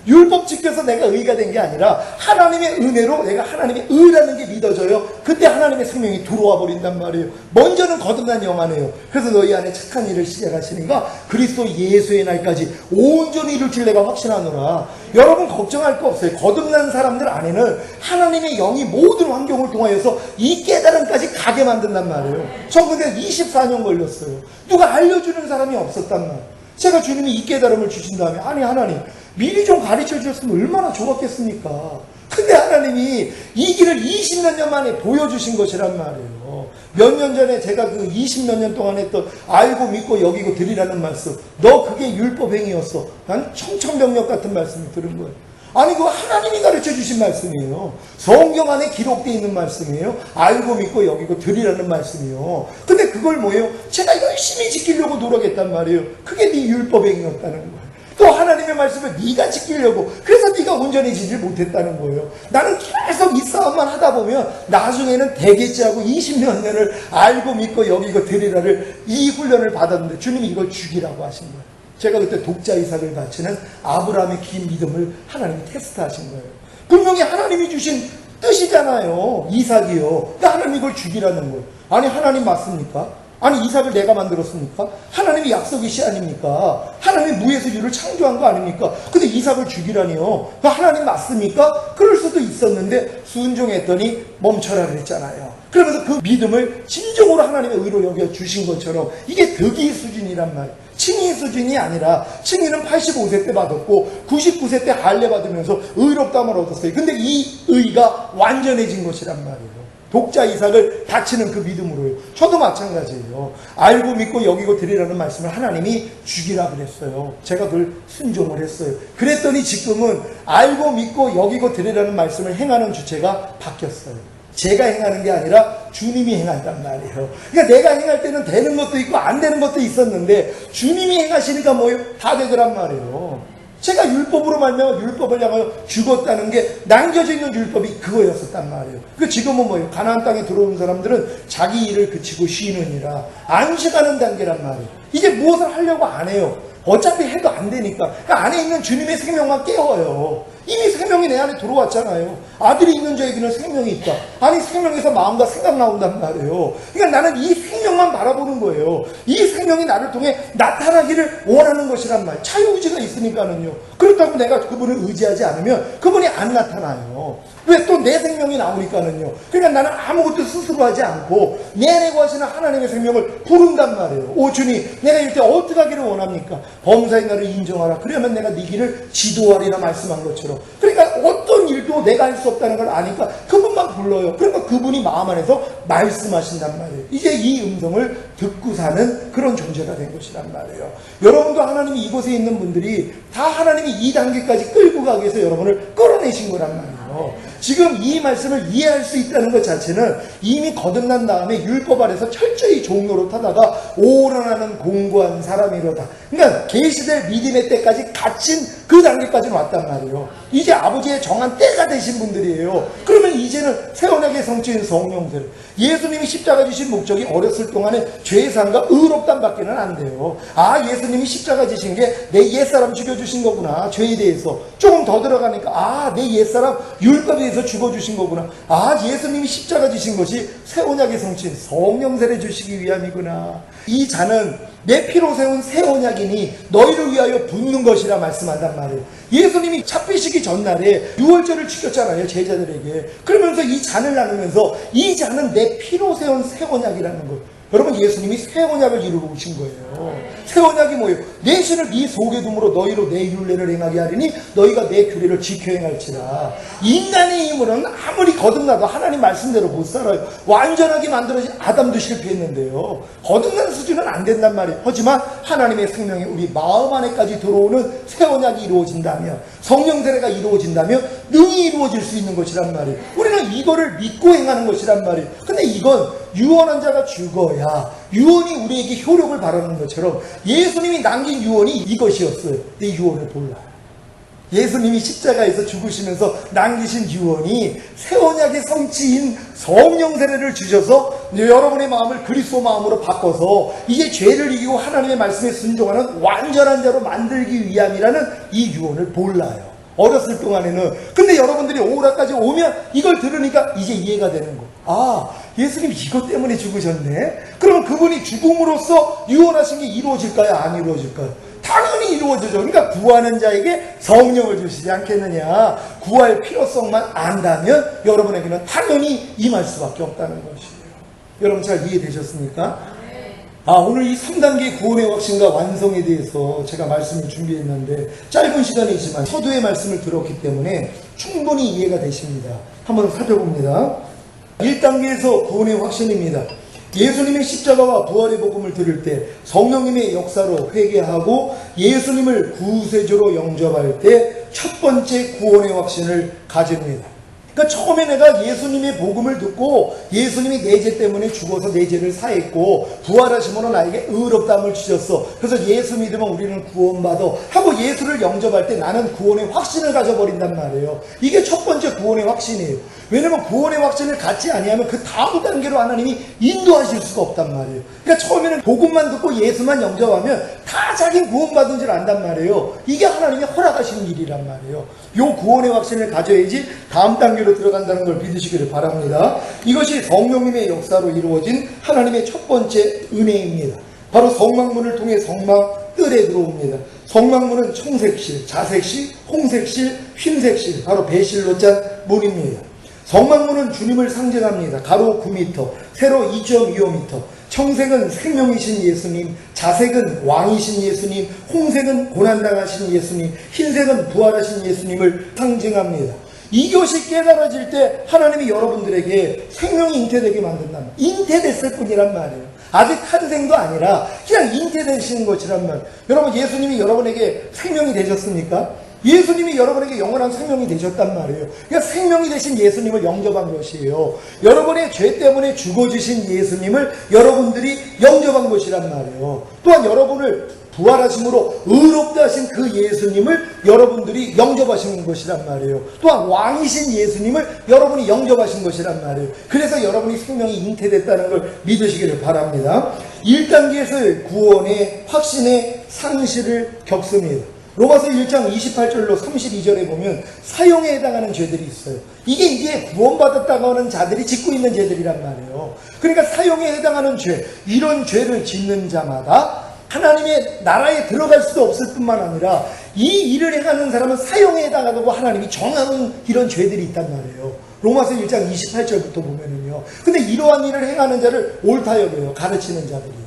Speaker 1: 율법 지켜서 내가 의가 된 게 아니라 하나님의 은혜로 내가 하나님의 의라는 게 믿어져요. 그때 하나님의 생명이 들어와 버린단 말이에요. 먼저는 거듭난 영안이에요. 그래서 너희 안에 착한 일을 시작하시니까 그리스도 예수의 날까지 온전히 이룰 줄 내가 확신하노라. 여러분 걱정할 거 없어요. 거듭난 사람들 안에는 하나님의 영이 모든 환경을 통하여서 이 깨달음까지 가게 만든단 말이에요. 저 근데 24년 걸렸어요. 누가 알려주는 사람이 없었단 말이에요. 제가 주님이 이 깨달음을 주신 다음에 아니 하나님 미리 좀 가르쳐 주셨으면 얼마나 좋았겠습니까? 근데 하나님이 이 길을 20몇 년 만에 보여주신 것이란 말이에요. 몇 년 전에 제가 그 20몇 년 동안 했던 알고 믿고 여기고 드리라는 말씀, 너 그게 율법행위였어. 난 청천벽력 같은 말씀을 들은 거예요. 아니 그거 하나님이 가르쳐 주신 말씀이에요. 성경 안에 기록되어 있는 말씀이에요. 알고 믿고 여기고 드리라는 말씀이요. 근데 그걸 뭐예요? 제가 열심히 지키려고 노력했단 말이에요. 그게 네 율법행위였다는 거예요. 또 하나님의 말씀을 네가 지키려고, 그래서 네가 온전해지질 못했다는 거예요. 나는 계속 이 싸움만 하다 보면 나중에는 되겠지 하고 20몇 년을 알고 믿고 여기고 드리라를 이 훈련을 받았는데 주님이 이걸 죽이라고 하신 거예요. 제가 그때 독자 이삭을 바치는 아브라함의 긴 믿음을 하나님이 테스트하신 거예요. 분명히 하나님이 주신 뜻이잖아요. 이삭이요. 근데 하나님이 이걸 죽이라는 거예요. 아니 하나님 맞습니까? 아니 이삭을 내가 만들었습니까? 하나님이 약속이 시 아닙니까? 하나님이 무에서 유를 창조한 거 아닙니까? 근데 이삭을 죽이라니요. 하나님 맞습니까? 그럴 수도 있었는데 순종했더니 멈춰라 그랬잖아요. 그러면서 그 믿음을 진정으로 하나님의 의로 여겨주신 것처럼 이게 덕의 수준이란 말이에요. 칭의 수준이 아니라 칭의는 85세 때 받았고 99세 때 할례 받으면서 의롭다함을 얻었어요. 근데 이 의가 완전해진 것이란 말이에요. 독자 이삭을 바치는 그 믿음으로요. 저도 마찬가지예요. 알고 믿고 여기고 드리라는 말씀을 하나님이 죽이라 그랬어요. 제가 그걸 순종을 했어요. 그랬더니 지금은 알고 믿고 여기고 드리라는 말씀을 행하는 주체가 바뀌었어요. 제가 행하는 게 아니라 주님이 행한단 말이에요. 그러니까 내가 행할 때는 되는 것도 있고 안 되는 것도 있었는데 주님이 행하시니까 뭐예요? 다 되더란 말이에요. 제가 율법으로 말미암아 율법을 향하여 죽었다는 게 남겨져 있는 율법이 그거였었단 말이에요. 그 지금은 뭐예요? 가나안 땅에 들어온 사람들은 자기 일을 그치고 쉬느니라 안식하는 단계란 말이에요. 이제 무엇을 하려고 안 해요. 어차피 해도 안 되니까. 그 안에 있는 주님의 생명만 깨워요. 이미 생명이 내 안에 들어왔잖아요. 아들이 있는 자에게는 생명이 있다. 아니 생명에서 마음과 생각 나온단 말이에요. 그러니까 나는 이 생명만 바라보는 거예요. 이 생명이 나를 통해 나타나기를 원하는 것이란 말. 자유의지가 있으니까는요. 그렇다고 내가 그분을 의지하지 않으면 그분이 안 나타나요. 왜 또 내 생명이 나오니까는요. 그러니까 나는 아무것도 스스로 하지 않고 내 안에 거하시는 하나님의 생명을 부른단 말이에요. 오 주님, 내가 이럴 때 어떻게 하기를 원합니까? 범사의 나를 인정하라. 그러면 내가 네 길을 지도하리라 말씀한 것처럼. 그러니까 어떤 일도 내가 할 수 없다는 걸 아니까 그분만 불러요. 그러니까 그분이 마음 안에서 말씀하신단 말이에요. 이제 이 음성을 듣고 사는 그런 존재가 된 것이란 말이에요. 여러분도 하나님이 이곳에 있는 분들이 다 하나님이 이 단계까지 끌고 가기 위해서 여러분을 끌어내신 거란 말이에요. 지금 이 말씀을 이해할 수 있다는 것 자체는 이미 거듭난 다음에 율법 아래서 철저히 종로로 타다가 오른하는 공고한 사람이로다. 그러니까 계시될 믿음의 때까지 갇힌 그 단계까지는 왔단 말이에요. 이제 아버지의 정한 때가 되신 분들이에요. 그러면 이제는 새 언약의 성취인 성령들, 예수님이 십자가 지신 목적이 어렸을 동안에 죄사함과 의롭다함 밖에는 안 돼요. 아 예수님이 십자가 지신 게 내 옛사람 죽여주신 거구나. 죄에 대해서 조금 더 들어가니까 아 내 옛사람 율법에 대해서 죽어주신 거구나. 아 예수님이 십자가 지신 것이 새 언약의 성취인 성령세를 주시기 위함이구나. 이 잔은 내 피로 세운 새 언약이니 너희를 위하여 붓는 것이라 말씀한단 말이에요. 예수님이 잡히시기 전날에 유월절을 지켰잖아요, 제자들에게. 그러면서 이 잔을 나누면서 이 잔은 내 피로 세운 새 언약이라는 거예요. 여러분 예수님이 새 언약을 이루고 오신 거예요. 새 언약이 뭐예요? 내 신을 네 속에 둠으로 너희로 내 율례를 행하게 하리니 너희가 내 규례를 지켜 행할지라. 인간의 힘으로는 아무리 거듭나도 하나님 말씀대로 못 살아요. 완전하게 만들어진 아담도 실패했는데요. 거듭난 수준은 안 된단 말이에요. 하지만 하나님의 생명이 우리 마음 안에까지 들어오는 새 언약이 이루어진다면, 성령 세례가 이루어진다면 능히 이루어질 수 있는 것이란 말이에요. 우리는 이거를 믿고 행하는 것이란 말이에요. 근데 이건 유언한 자가 죽어야 유언이 우리에게 효력을 발하는 것처럼 예수님이 남긴 유언이 이것이었어요. 내 유언을 몰라요. 예수님이 십자가에서 죽으시면서 남기신 유언이 새 언약의 성취인 성령 세례를 주셔서 여러분의 마음을 그리스도 마음으로 바꿔서 이제 죄를 이기고 하나님의 말씀에 순종하는 완전한 자로 만들기 위함이라는 이 유언을 몰라요. 어렸을 동안에는. 근데 여러분들이 오라까지 오면 이걸 들으니까 이제 이해가 되는 거. 아, 예수님 이것 때문에 죽으셨네? 그럼 그분이 죽음으로써 유언하신 게 이루어질까요? 안 이루어질까요? 당연히 이루어지죠. 그러니까 구하는 자에게 성령을 주시지 않겠느냐. 구할 필요성만 안다면 여러분에게는 당연히 임할 수밖에 없다는 것이에요. 여러분 잘 이해되셨습니까? 오늘 이 3단계 구원의 확신과 완성에 대해서 제가 말씀을 준비했는데 짧은 시간이지만 서두의 말씀을 들었기 때문에 충분히 이해가 되십니다. 한번 살펴봅니다. 1단계에서 구원의 확신입니다. 예수님의 십자가와 부활의 복음을 들을 때 성령님의 역사로 회개하고 예수님을 구세주로 영접할 때 첫 번째 구원의 확신을 가집니다. 그러니까 처음에 내가 예수님의 복음을 듣고 예수님이 내 죄 때문에 죽어서 내 죄를 사했고 부활하심으로 나에게 의롭다함을 주셨어. 그래서 예수 믿으면 우리는 구원받아 하고 예수를 영접할 때 나는 구원의 확신을 가져버린단 말이에요. 이게 첫 번째 구원의 확신이에요. 왜냐면 구원의 확신을 갖지 아니하면 그 다음 단계로 하나님이 인도하실 수가 없단 말이에요. 그러니까 처음에는 복음만 듣고 예수만 영접하면 다 자기는 구원받은 줄 안단 말이에요. 이게 하나님이 허락하신 일이란 말이에요. 요 구원의 확신을 가져야지 다음 단계로 들어간다는 걸 믿으시기를 바랍니다. 이것이 성령님의 역사로 이루어진 하나님의 첫 번째 은혜입니다. 바로 성막문을 통해 성막 뜰에 들어옵니다. 성막문은 청색실, 자색실, 홍색실, 흰색실, 바로 배실로 짠 문입니다. 성막문은 주님을 상징합니다. 가로 9m, 세로 2.25m. 청색은 생명이신 예수님, 자색은 왕이신 예수님, 홍색은 고난당하신 예수님, 흰색은 부활하신 예수님을 상징합니다. 이것이 깨달아질 때 하나님이 여러분들에게 생명이 잉태되게 만든단 말이에요. 잉태됐을 뿐이란 말이에요. 아직 탄생도 아니라 그냥 잉태되시는 것이란 말이에요. 여러분, 예수님이 여러분에게 생명이 되셨습니까? 예수님이 여러분에게 영원한 생명이 되셨단 말이에요. 그러니까 생명이 되신 예수님을 영접한 것이에요. 여러분의 죄 때문에 죽어주신 예수님을 여러분들이 영접한 것이란 말이에요. 또한 여러분을 부활하심으로 의롭다 하신 그 예수님을 여러분들이 영접하신 것이란 말이에요. 또한 왕이신 예수님을 여러분이 영접하신 것이란 말이에요. 그래서 여러분이 생명이 잉태됐다는 걸 믿으시기를 바랍니다. 1단계에서의 구원의 확신의 상실을 겪습니다. 로마서 1장 28절로 32절에 보면 사형에 해당하는 죄들이 있어요. 이게 구원받았다고 하는 자들이 짓고 있는 죄들이란 말이에요. 그러니까 사형에 해당하는 죄, 이런 죄를 짓는 자마다 하나님의 나라에 들어갈 수도 없을 뿐만 아니라 이 일을 행하는 사람은 사형에 해당하다고 하나님이 정하는 이런 죄들이 있단 말이에요. 로마서 1장 28절부터 보면은요. 근데 이러한 일을 행하는 자를 옳다 여겨요. 가르치는 자들이요.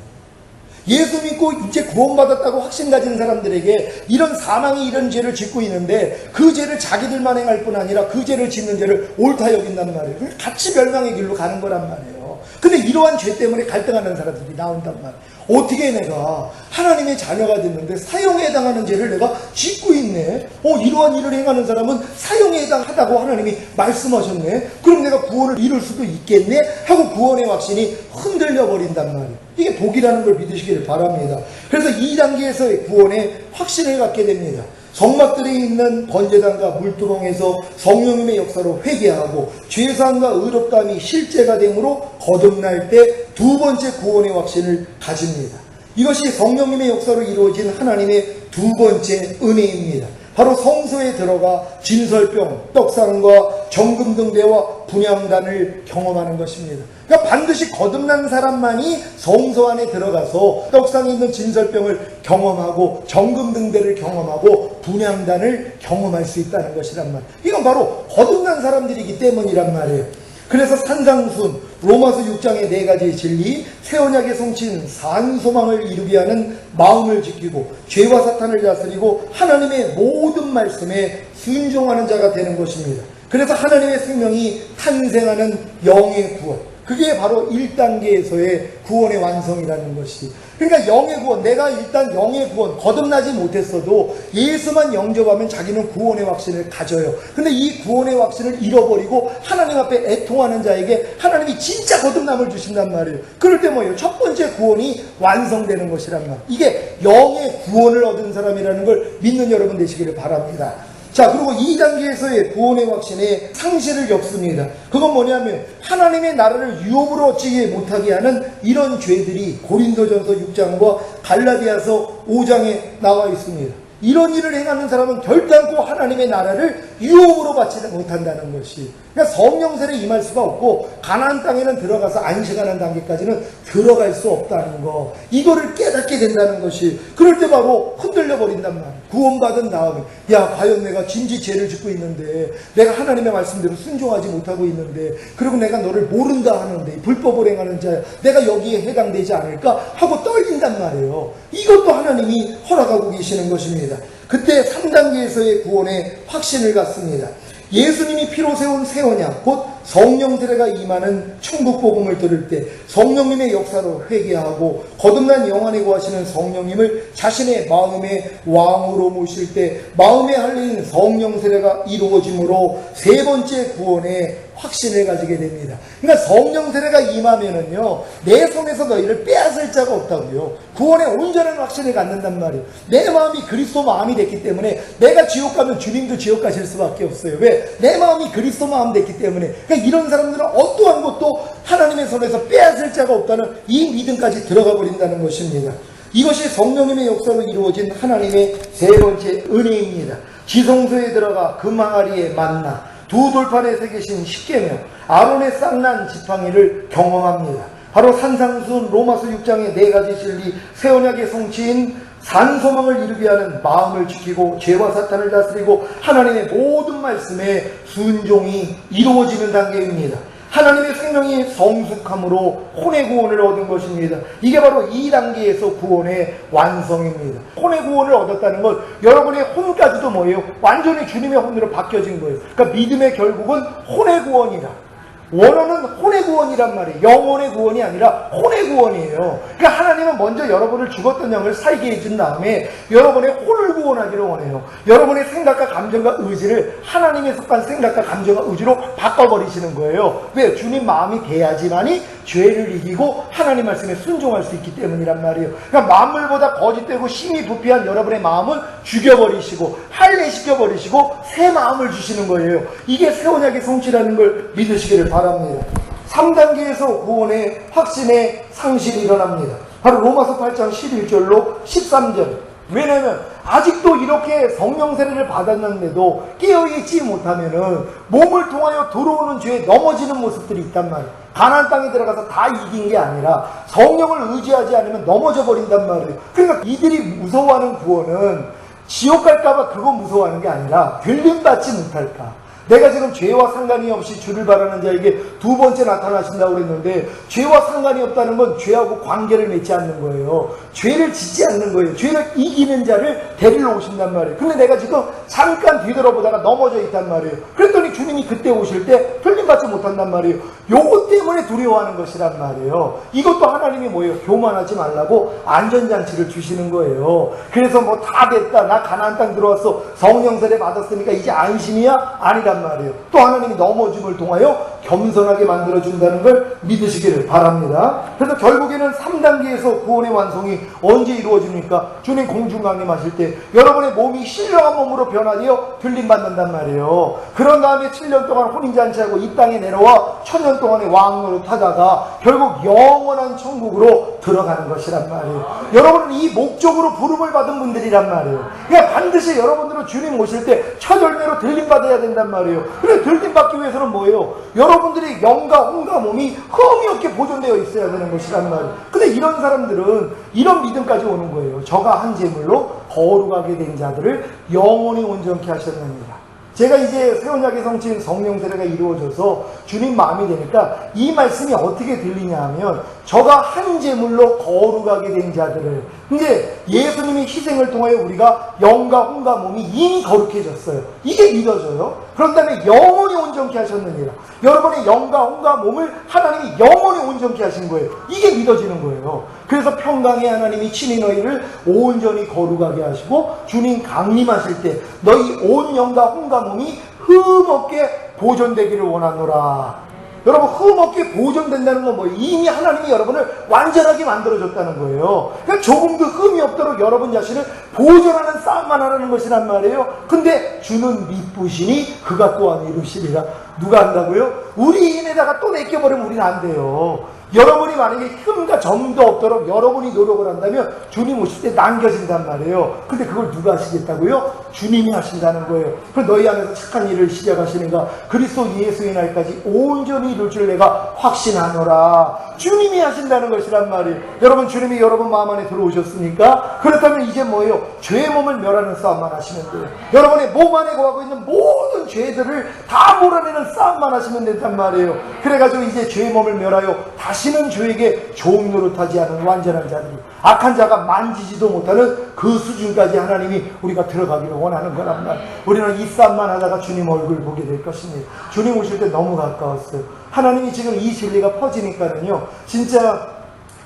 Speaker 1: 예수 믿고 이제 구원받았다고 확신 가진 사람들에게 이런 사망이 이런 죄를 짓고 있는데 그 죄를 자기들만 행할 뿐 아니라 그 죄를 짓는 죄를 옳다 여긴다는 말이에요. 같이 멸망의 길로 가는 거란 말이에요. 근데 이러한 죄 때문에 갈등하는 사람들이 나온단 말이에요. 어떻게 내가 하나님의 자녀가 됐는데 사형에 해당하는 죄를 내가 짓고 있네. 이러한 일을 행하는 사람은 사형에 해당하다고 하나님이 말씀하셨네. 그럼 내가 구원을 이룰 수도 있겠네 하고 구원의 확신이 흔들려 버린단 말이에요. 이게 복이라는 걸 믿으시기를 바랍니다. 그래서 2단계에서의 구원의 확신을 갖게 됩니다. 성막들에 있는 번제단과 물두멍에서 성령님의 역사로 회개하고 죄사함과 의롭다함이 실제가 되므로 거듭날 때 두 번째 구원의 확신을 가집니다. 이것이 성령님의 역사로 이루어진 하나님의 두 번째 은혜입니다. 바로 성소에 들어가 진설병, 떡상과 정금등대와 분향단을 경험하는 것입니다. 그러니까 반드시 거듭난 사람만이 성소 안에 들어가서 떡상에 있는 진설병을 경험하고 정금등대를 경험하고 분향단을 경험할 수 있다는 것이란 말이에요. 이건 바로 거듭난 사람들이기 때문이란 말이에요. 그래서 산상순, 로마서 6장의 4가지의 진리, 새 언약의 성취인 산소망을 이루게 하는 마음을 지키고 죄와 사탄을 다스리고 하나님의 모든 말씀에 순종하는 자가 되는 것입니다. 그래서 하나님의 생명이 탄생하는 영의 구원, 그게 바로 1단계에서의 구원의 완성이라는 것이. 그러니까 영의 구원, 내가 일단 영의 구원, 거듭나지 못했어도 예수만 영접하면 자기는 구원의 확신을 가져요. 근데 이 구원의 확신을 잃어버리고 하나님 앞에 애통하는 자에게 하나님이 진짜 거듭남을 주신단 말이에요. 그럴 때 뭐예요? 첫 번째 구원이 완성되는 것이란 말. 이게 영의 구원을 얻은 사람이라는 걸 믿는 여러분 되시기를 바랍니다. 자, 그리고 2단계에서의 구원의 확신에 상실을 겪습니다. 그건 뭐냐면 하나님의 나라를 유업으로 얻지 못하게 하는 이런 죄들이 고린도전서 6장과 갈라디아서 5장에 나와 있습니다. 이런 일을 행하는 사람은 결단코 하나님의 나라를 유혹으로 받지 못한다는 것이, 그러니까 성령 세례 임할 수가 없고 가나안 땅에는 들어가서 안식하는 단계까지는 들어갈 수 없다는 거, 이거를 깨닫게 된다는 것이, 그럴 때 바로 흔들려 버린단 말이에요. 구원받은 다음에 야, 과연 내가 진지 죄를 짓고 있는데, 내가 하나님의 말씀대로 순종하지 못하고 있는데, 그리고 내가 너를 모른다 하는데 불법을 행하는 자야, 내가 여기에 해당되지 않을까 하고 떨린단 말이에요. 이것도 하나님이 허락하고 계시는 것입니다. 그때 3단계에서의 구원의 확신을 갖습니다. 예수님이 피로 세운 새 언약, 곧 성령 세례가 임하는 천국 복음을 들을 때 성령님의 역사로 회개하고 거듭난 영안에 거하시는 성령님을 자신의 마음의 왕으로 모실 때 마음에 할린 성령 세례가 이루어짐으로 세 번째 구원의 확신을 가지게 됩니다. 그러니까 성령 세례가 임하면은요, 내 손에서 너희를 빼앗을 자가 없다고요. 구원의 온전한 확신을 갖는단 말이에요. 내 마음이 그리스도 마음이 됐기 때문에 내가 지옥 가면 주님도 지옥 가실 수밖에 없어요. 왜? 내 마음이 그리스도 마음 됐기 때문에. 그러니까 이런 사람들은 어떠한 것도 하나님의 손에서 빼앗을 자가 없다는 이 믿음까지 들어가 버린다는 것입니다. 이것이 성령님의 역사로 이루어진 하나님의 세 번째 은혜입니다. 지성소에 들어가 금 항아리에 만나 두 돌판에 새기신 십계명, 아론의 쌍난 지팡이를 경험합니다. 바로 산상수훈 로마서 6장의 네 가지 진리, 새 언약의 성취인 산소망을 이루게 하는 마음을 지키고 죄와 사탄을 다스리고 하나님의 모든 말씀에 순종이 이루어지는 단계입니다. 하나님의 생명이 성숙함으로 혼의 구원을 얻은 것입니다. 이게 바로 2단계에서 구원의 완성입니다. 혼의 구원을 얻었다는 건 여러분의 혼까지도 뭐예요? 완전히 주님의 혼으로 바뀌어진 거예요. 그러니까 믿음의 결국은 혼의 구원이라. 원어는 혼의 구원이란 말이에요. 영혼의 구원이 아니라 혼의 구원이에요. 그러니까 하나님은 먼저 여러분을 죽었던 영을 살게 해준 다음에 여러분의 혼을 구원하기를 원해요. 여러분의 생각과 감정과 의지를 하나님의 속한 생각과 감정과 의지로 바꿔버리시는 거예요. 왜? 주님 마음이 돼야지만이 죄를 이기고 하나님 말씀에 순종할 수 있기 때문이란 말이에요. 그러니까 만물보다 거짓되고 심히 부패한 여러분의 마음을 죽여버리시고 할례시켜버리시고 새 마음을 주시는 거예요. 이게 새 언약의 성취라는 걸 믿으시기를 바랍니다. 3단계에서 구원의 확신의 상실이 일어납니다. 바로 로마서 8장 11절로 13절. 왜냐하면 아직도 이렇게 성령 세례를 받았는데도 깨어있지 못하면은 몸을 통하여 들어오는 죄에 넘어지는 모습들이 있단 말이에요. 가나안 땅에 들어가서 다 이긴 게 아니라 성령을 의지하지 않으면 넘어져 버린단 말이에요. 그러니까 이들이 무서워하는 구원은 지옥 갈까봐 그거 무서워하는 게 아니라 들림받지 못할까. 내가 지금 죄와 상관이 없이 주를 바라는 자에게 두 번째 나타나신다고 그랬는데, 죄와 상관이 없다는 건 죄하고 관계를 맺지 않는 거예요. 죄를 짓지 않는 거예요. 죄를 이기는 자를 데리러 오신단 말이에요. 근데 내가 지금 잠깐 뒤돌아보다가 넘어져 있단 말이에요. 그랬더니 주님이 그때 오실 때 틀림받지 못한단 말이에요. 요것 때문에 두려워하는 것이란 말이에요. 이것도 하나님이 뭐예요? 교만하지 말라고 안전장치를 주시는 거예요. 그래서 뭐 다 됐다, 나 가나안 땅 들어왔어, 성령 세례 받았으니까 이제 안심이야? 아니란 말이에요. 또 하나님이 넘어짐을 통하여 겸손하게 만들어준다는 걸 믿으시기를 바랍니다. 그래서 결국에는 3단계에서 구원의 완성이 언제 이루어집니까? 주님 공중 강림하실 때 여러분의 몸이 신령한 몸으로 변화되어 들림받는단 말이에요. 그런 다음에 7년 동안 혼인잔치하고 이 땅에 내려와 1000년 동안의 왕으로 타다가 결국 영원한 천국으로 들어가는 것이란 말이에요. 여러분은 이 목적으로 부름을 받은 분들이란 말이에요. 그러니까 반드시 여러분들은 주님 오실 때 첫 열매로 들림받아야 된단 말이에요. 그래, 들림받기 위해서는 뭐예요? 여러분들이 영과 혼과 몸이 흠이 없게 보존되어 있어야 되는 것이란 말이에요. 근데 이런 사람들은 이런 믿음까지 오는 거예요. 저가 한 제물로 거룩하게 된 자들을 영원히 온전케 하셨느니라. 제가 이제 새 언약의 성취인 성령 세례가 이루어져서 주님 마음이 되니까 이 말씀이 어떻게 들리냐 하면, 저가 한 제물로 거룩하게 된 자들을, 근데 예수님의 희생을 통하여 우리가 영과 혼과 몸이 이미 거룩해졌어요. 이게 믿어져요. 그런 다음에 영원히 온전케 하셨느니라. 여러분의 영과 혼과 몸을 하나님이 영원히 온전케 하신 거예요. 이게 믿어지는 거예요. 그래서 평강의 하나님이 친히 너희를 온전히 거룩하게 하시고 주님 강림하실 때 너희 온 영과 혼과 몸이 흠없게 보존되기를 원하노라. 여러분, 흠없게 보존된다는 건 뭐예요? 이미 하나님이 여러분을 완전하게 만들어줬다는 거예요. 그러니까 조금도 흠이 없도록 여러분 자신을 보존하는 싸움만 하라는 것이란 말이에요. 근데 주는 미쁘시니 그가 또한 이루시리라. 누가 한다고요? 우리 인에다가 또 내껴버리면 우리는 안 돼요. 여러분이 만약에 흠과 점도 없도록 여러분이 노력을 한다면 주님 오실 때 남겨진단 말이에요. 근데 그걸 누가 하시겠다고요? 주님이 하신다는 거예요. 그럼 너희 안에서 착한 일을 시작하시는가? 그리스도 예수의 날까지 온전히 이룰 줄 내가 확신하노라. 주님이 하신다는 것이란 말이에요. 여러분, 주님이 여러분 마음 안에 들어오셨으니까 그렇다면 이제 뭐예요? 죄의 몸을 멸하는 싸움만 하시면 돼요. 여러분의 몸 안에 거하고 있는 모든 죄들을 다 몰아내는 싸움만 하시면 된단 말이에요. 그래가지고 이제 죄의 몸을 멸하여 다시는 죄에게 종 노릇하지 않은 완전한 자들이, 악한 자가 만지지도 못하는 그 수준까지 하나님이 우리가 들어가기를 원하는 거란 말이에요. 우리는 이 싸움만 하다가 주님 얼굴 보게 될 것입니다. 주님 오실 때 너무 가까웠어요. 하나님이 지금 이 진리가 퍼지니까는요, 진짜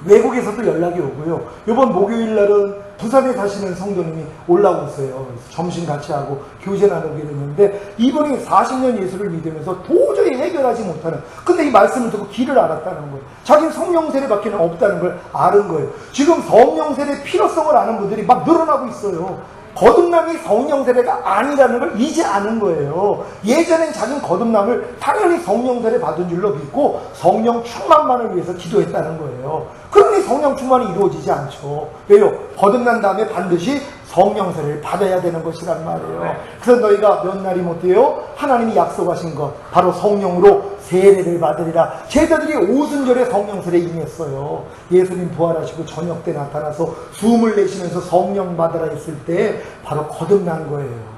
Speaker 1: 외국에서도 연락이 오고요. 이번 목요일 날은 부산에 사시는 성도님이 올라오세요. 점심 같이 하고 교제 나누게 됐는데, 이분이 40년 예수를 믿으면서 도저히 해결하지 못하는, 근데 이 말씀을 듣고 길을 알았다는 거예요. 자기는 성령 세례밖에 없다는 걸 아는 거예요. 지금 성령 세례 필요성을 아는 분들이 막 늘어나고 있어요. 거듭남이 성령 세례가 아니라는 걸 이제 아는 거예요. 예전엔 자기는 거듭남을 당연히 성령 세례 받은 줄로 믿고 성령 충만만을 위해서 기도했다는 거예요. 그러니 성령 충만이 이루어지지 않죠. 왜요? 거듭난 다음에 반드시 성령 세례를 받아야 되는 것이란 말이에요. 그래서 너희가 몇 날이 못해요? 하나님이 약속하신 것, 바로 성령으로 세례를 받으리라. 제자들이 오순절에 성령 세례에 임했어요. 예수님 부활하시고 저녁 때 나타나서 숨을 내쉬면서 성령 받으라 했을 때 바로 거듭난 거예요.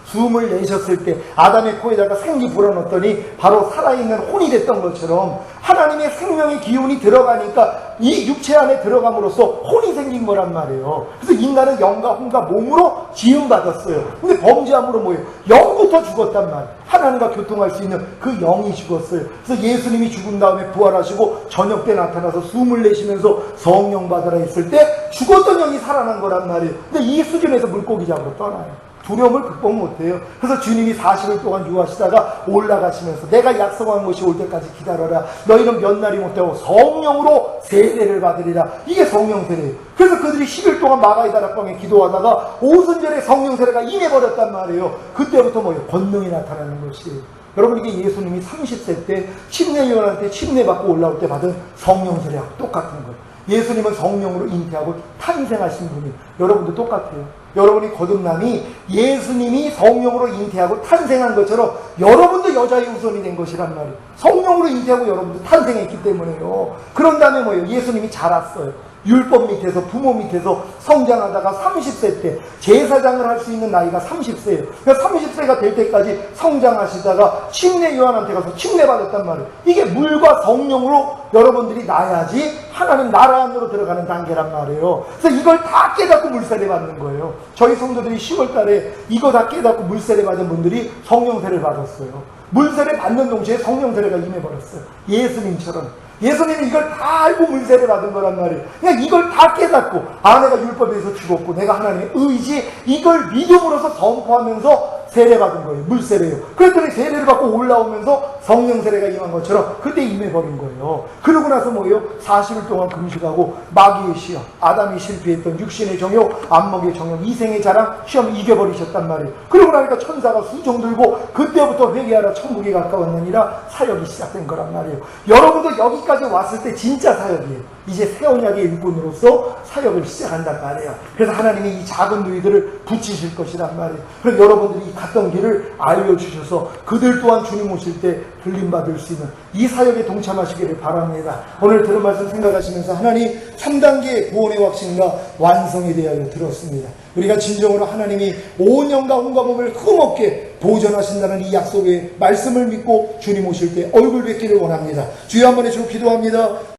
Speaker 1: 숨을 내셨을 때 아담의 코에다가 생기 불어넣었더니 바로 살아있는 혼이 됐던 것처럼 하나님의 생명의 기운이 들어가니까 이 육체 안에 들어감으로써 혼이 생긴 거란 말이에요. 그래서 인간은 영과 혼과 몸으로 지음받았어요. 근데 범죄함으로 뭐예요? 영부터 죽었단 말이에요. 하나님과 교통할 수 있는 그 영이 죽었어요. 그래서 예수님이 죽은 다음에 부활하시고 저녁 때 나타나서 숨을 내쉬면서 성령 받으라 했을 때 죽었던 영이 살아난 거란 말이에요. 근데 이 수준에서 물고기 잡으러 떠나요. 두려움을 극복 못해요. 그래서 주님이 40일 동안 유하시다가 올라가시면서 내가 약속한 것이 올 때까지 기다려라. 너희는 몇 날이 못되고 성령으로 세례를 받으리라. 이게 성령 세례예요. 그래서 그들이 10일 동안 마가의 다락방에 기도하다가 오순절에 성령 세례가 임해버렸단 말이에요. 그때부터 뭐예요? 권능이 나타나는 것이에요. 여러분, 이게 예수님이 30세 때 침례요한한테 침례받고 올라올 때 받은 성령 세례하고 똑같은 거예요. 예수님은 성령으로 잉태하고 탄생하신 분이, 여러분도 똑같아요. 여러분이 거듭남이 예수님이 성령으로 잉태하고 탄생한 것처럼 여러분도 여자의 후손이 된 것이란 말이에요. 성령으로 잉태하고 여러분도 탄생했기 때문에요. 그런 다음에 뭐예요? 예수님이 자랐어요. 율법 밑에서 부모 밑에서 성장하다가 30세 때 제사장을 할 수 있는 나이가 30세예요. 그러니까 30세가 될 때까지 성장하시다가 침례 요한한테 가서 침례받았단 말이에요. 이게 물과 성령으로 여러분들이 나야지 하나님 나라 안으로 들어가는 단계란 말이에요. 그래서 이걸 다 깨닫고 물세례 받는 거예요. 저희 성도들이 10월 달에 이거 다 깨닫고 물세례 받은 분들이 성령세례를 받았어요. 물세례 받는 동시에 성령세례가 임해버렸어요. 예수님처럼. 예수님이 이걸 다 알고 물세례 받은 거란 말이에요. 그냥 이걸 다 깨닫고, 내가 율법에서 죽었고 내가 하나님의 의지, 이걸 믿음으로써 선포하면서 세례받은 거예요. 물세례요. 그랬더니 세례를 받고 올라오면서 성령 세례가 임한 것처럼 그때 임해버린 거예요. 그러고 나서 뭐예요? 40일 동안 금식하고 마귀의 시험, 아담이 실패했던 육신의 정욕, 안목의 정욕, 이생의 자랑 시험 이겨버리셨단 말이에요. 그러고 나니까 천사가 수종 들고 그때부터 회개하라 천국에 가까웠느니라 사역이 시작된 거란 말이에요. 여러분도 여기까지 왔을 때 진짜 사역이에요. 이제 새 언약의 일꾼으로서 사역을 시작한단 말이에요. 그래서 하나님이 이 작은 누이들을 붙이실 것이란 말이에요. 그래서 여러분들이 갔던 길을 알려주셔서 그들 또한 주님 오실 때 불림받을 수 있는 이 사역에 동참하시기를 바랍니다. 오늘 들은 말씀 생각하시면서 하나님 3단계 구원의 확신과 완성에 대하여 들었습니다. 우리가 진정으로 하나님이 온 영과 온과 몸을 흠없게 보존하신다는 이 약속의 말씀을 믿고 주님 오실 때 얼굴 뵙기를 원합니다. 주여 한번 해주고 기도합니다.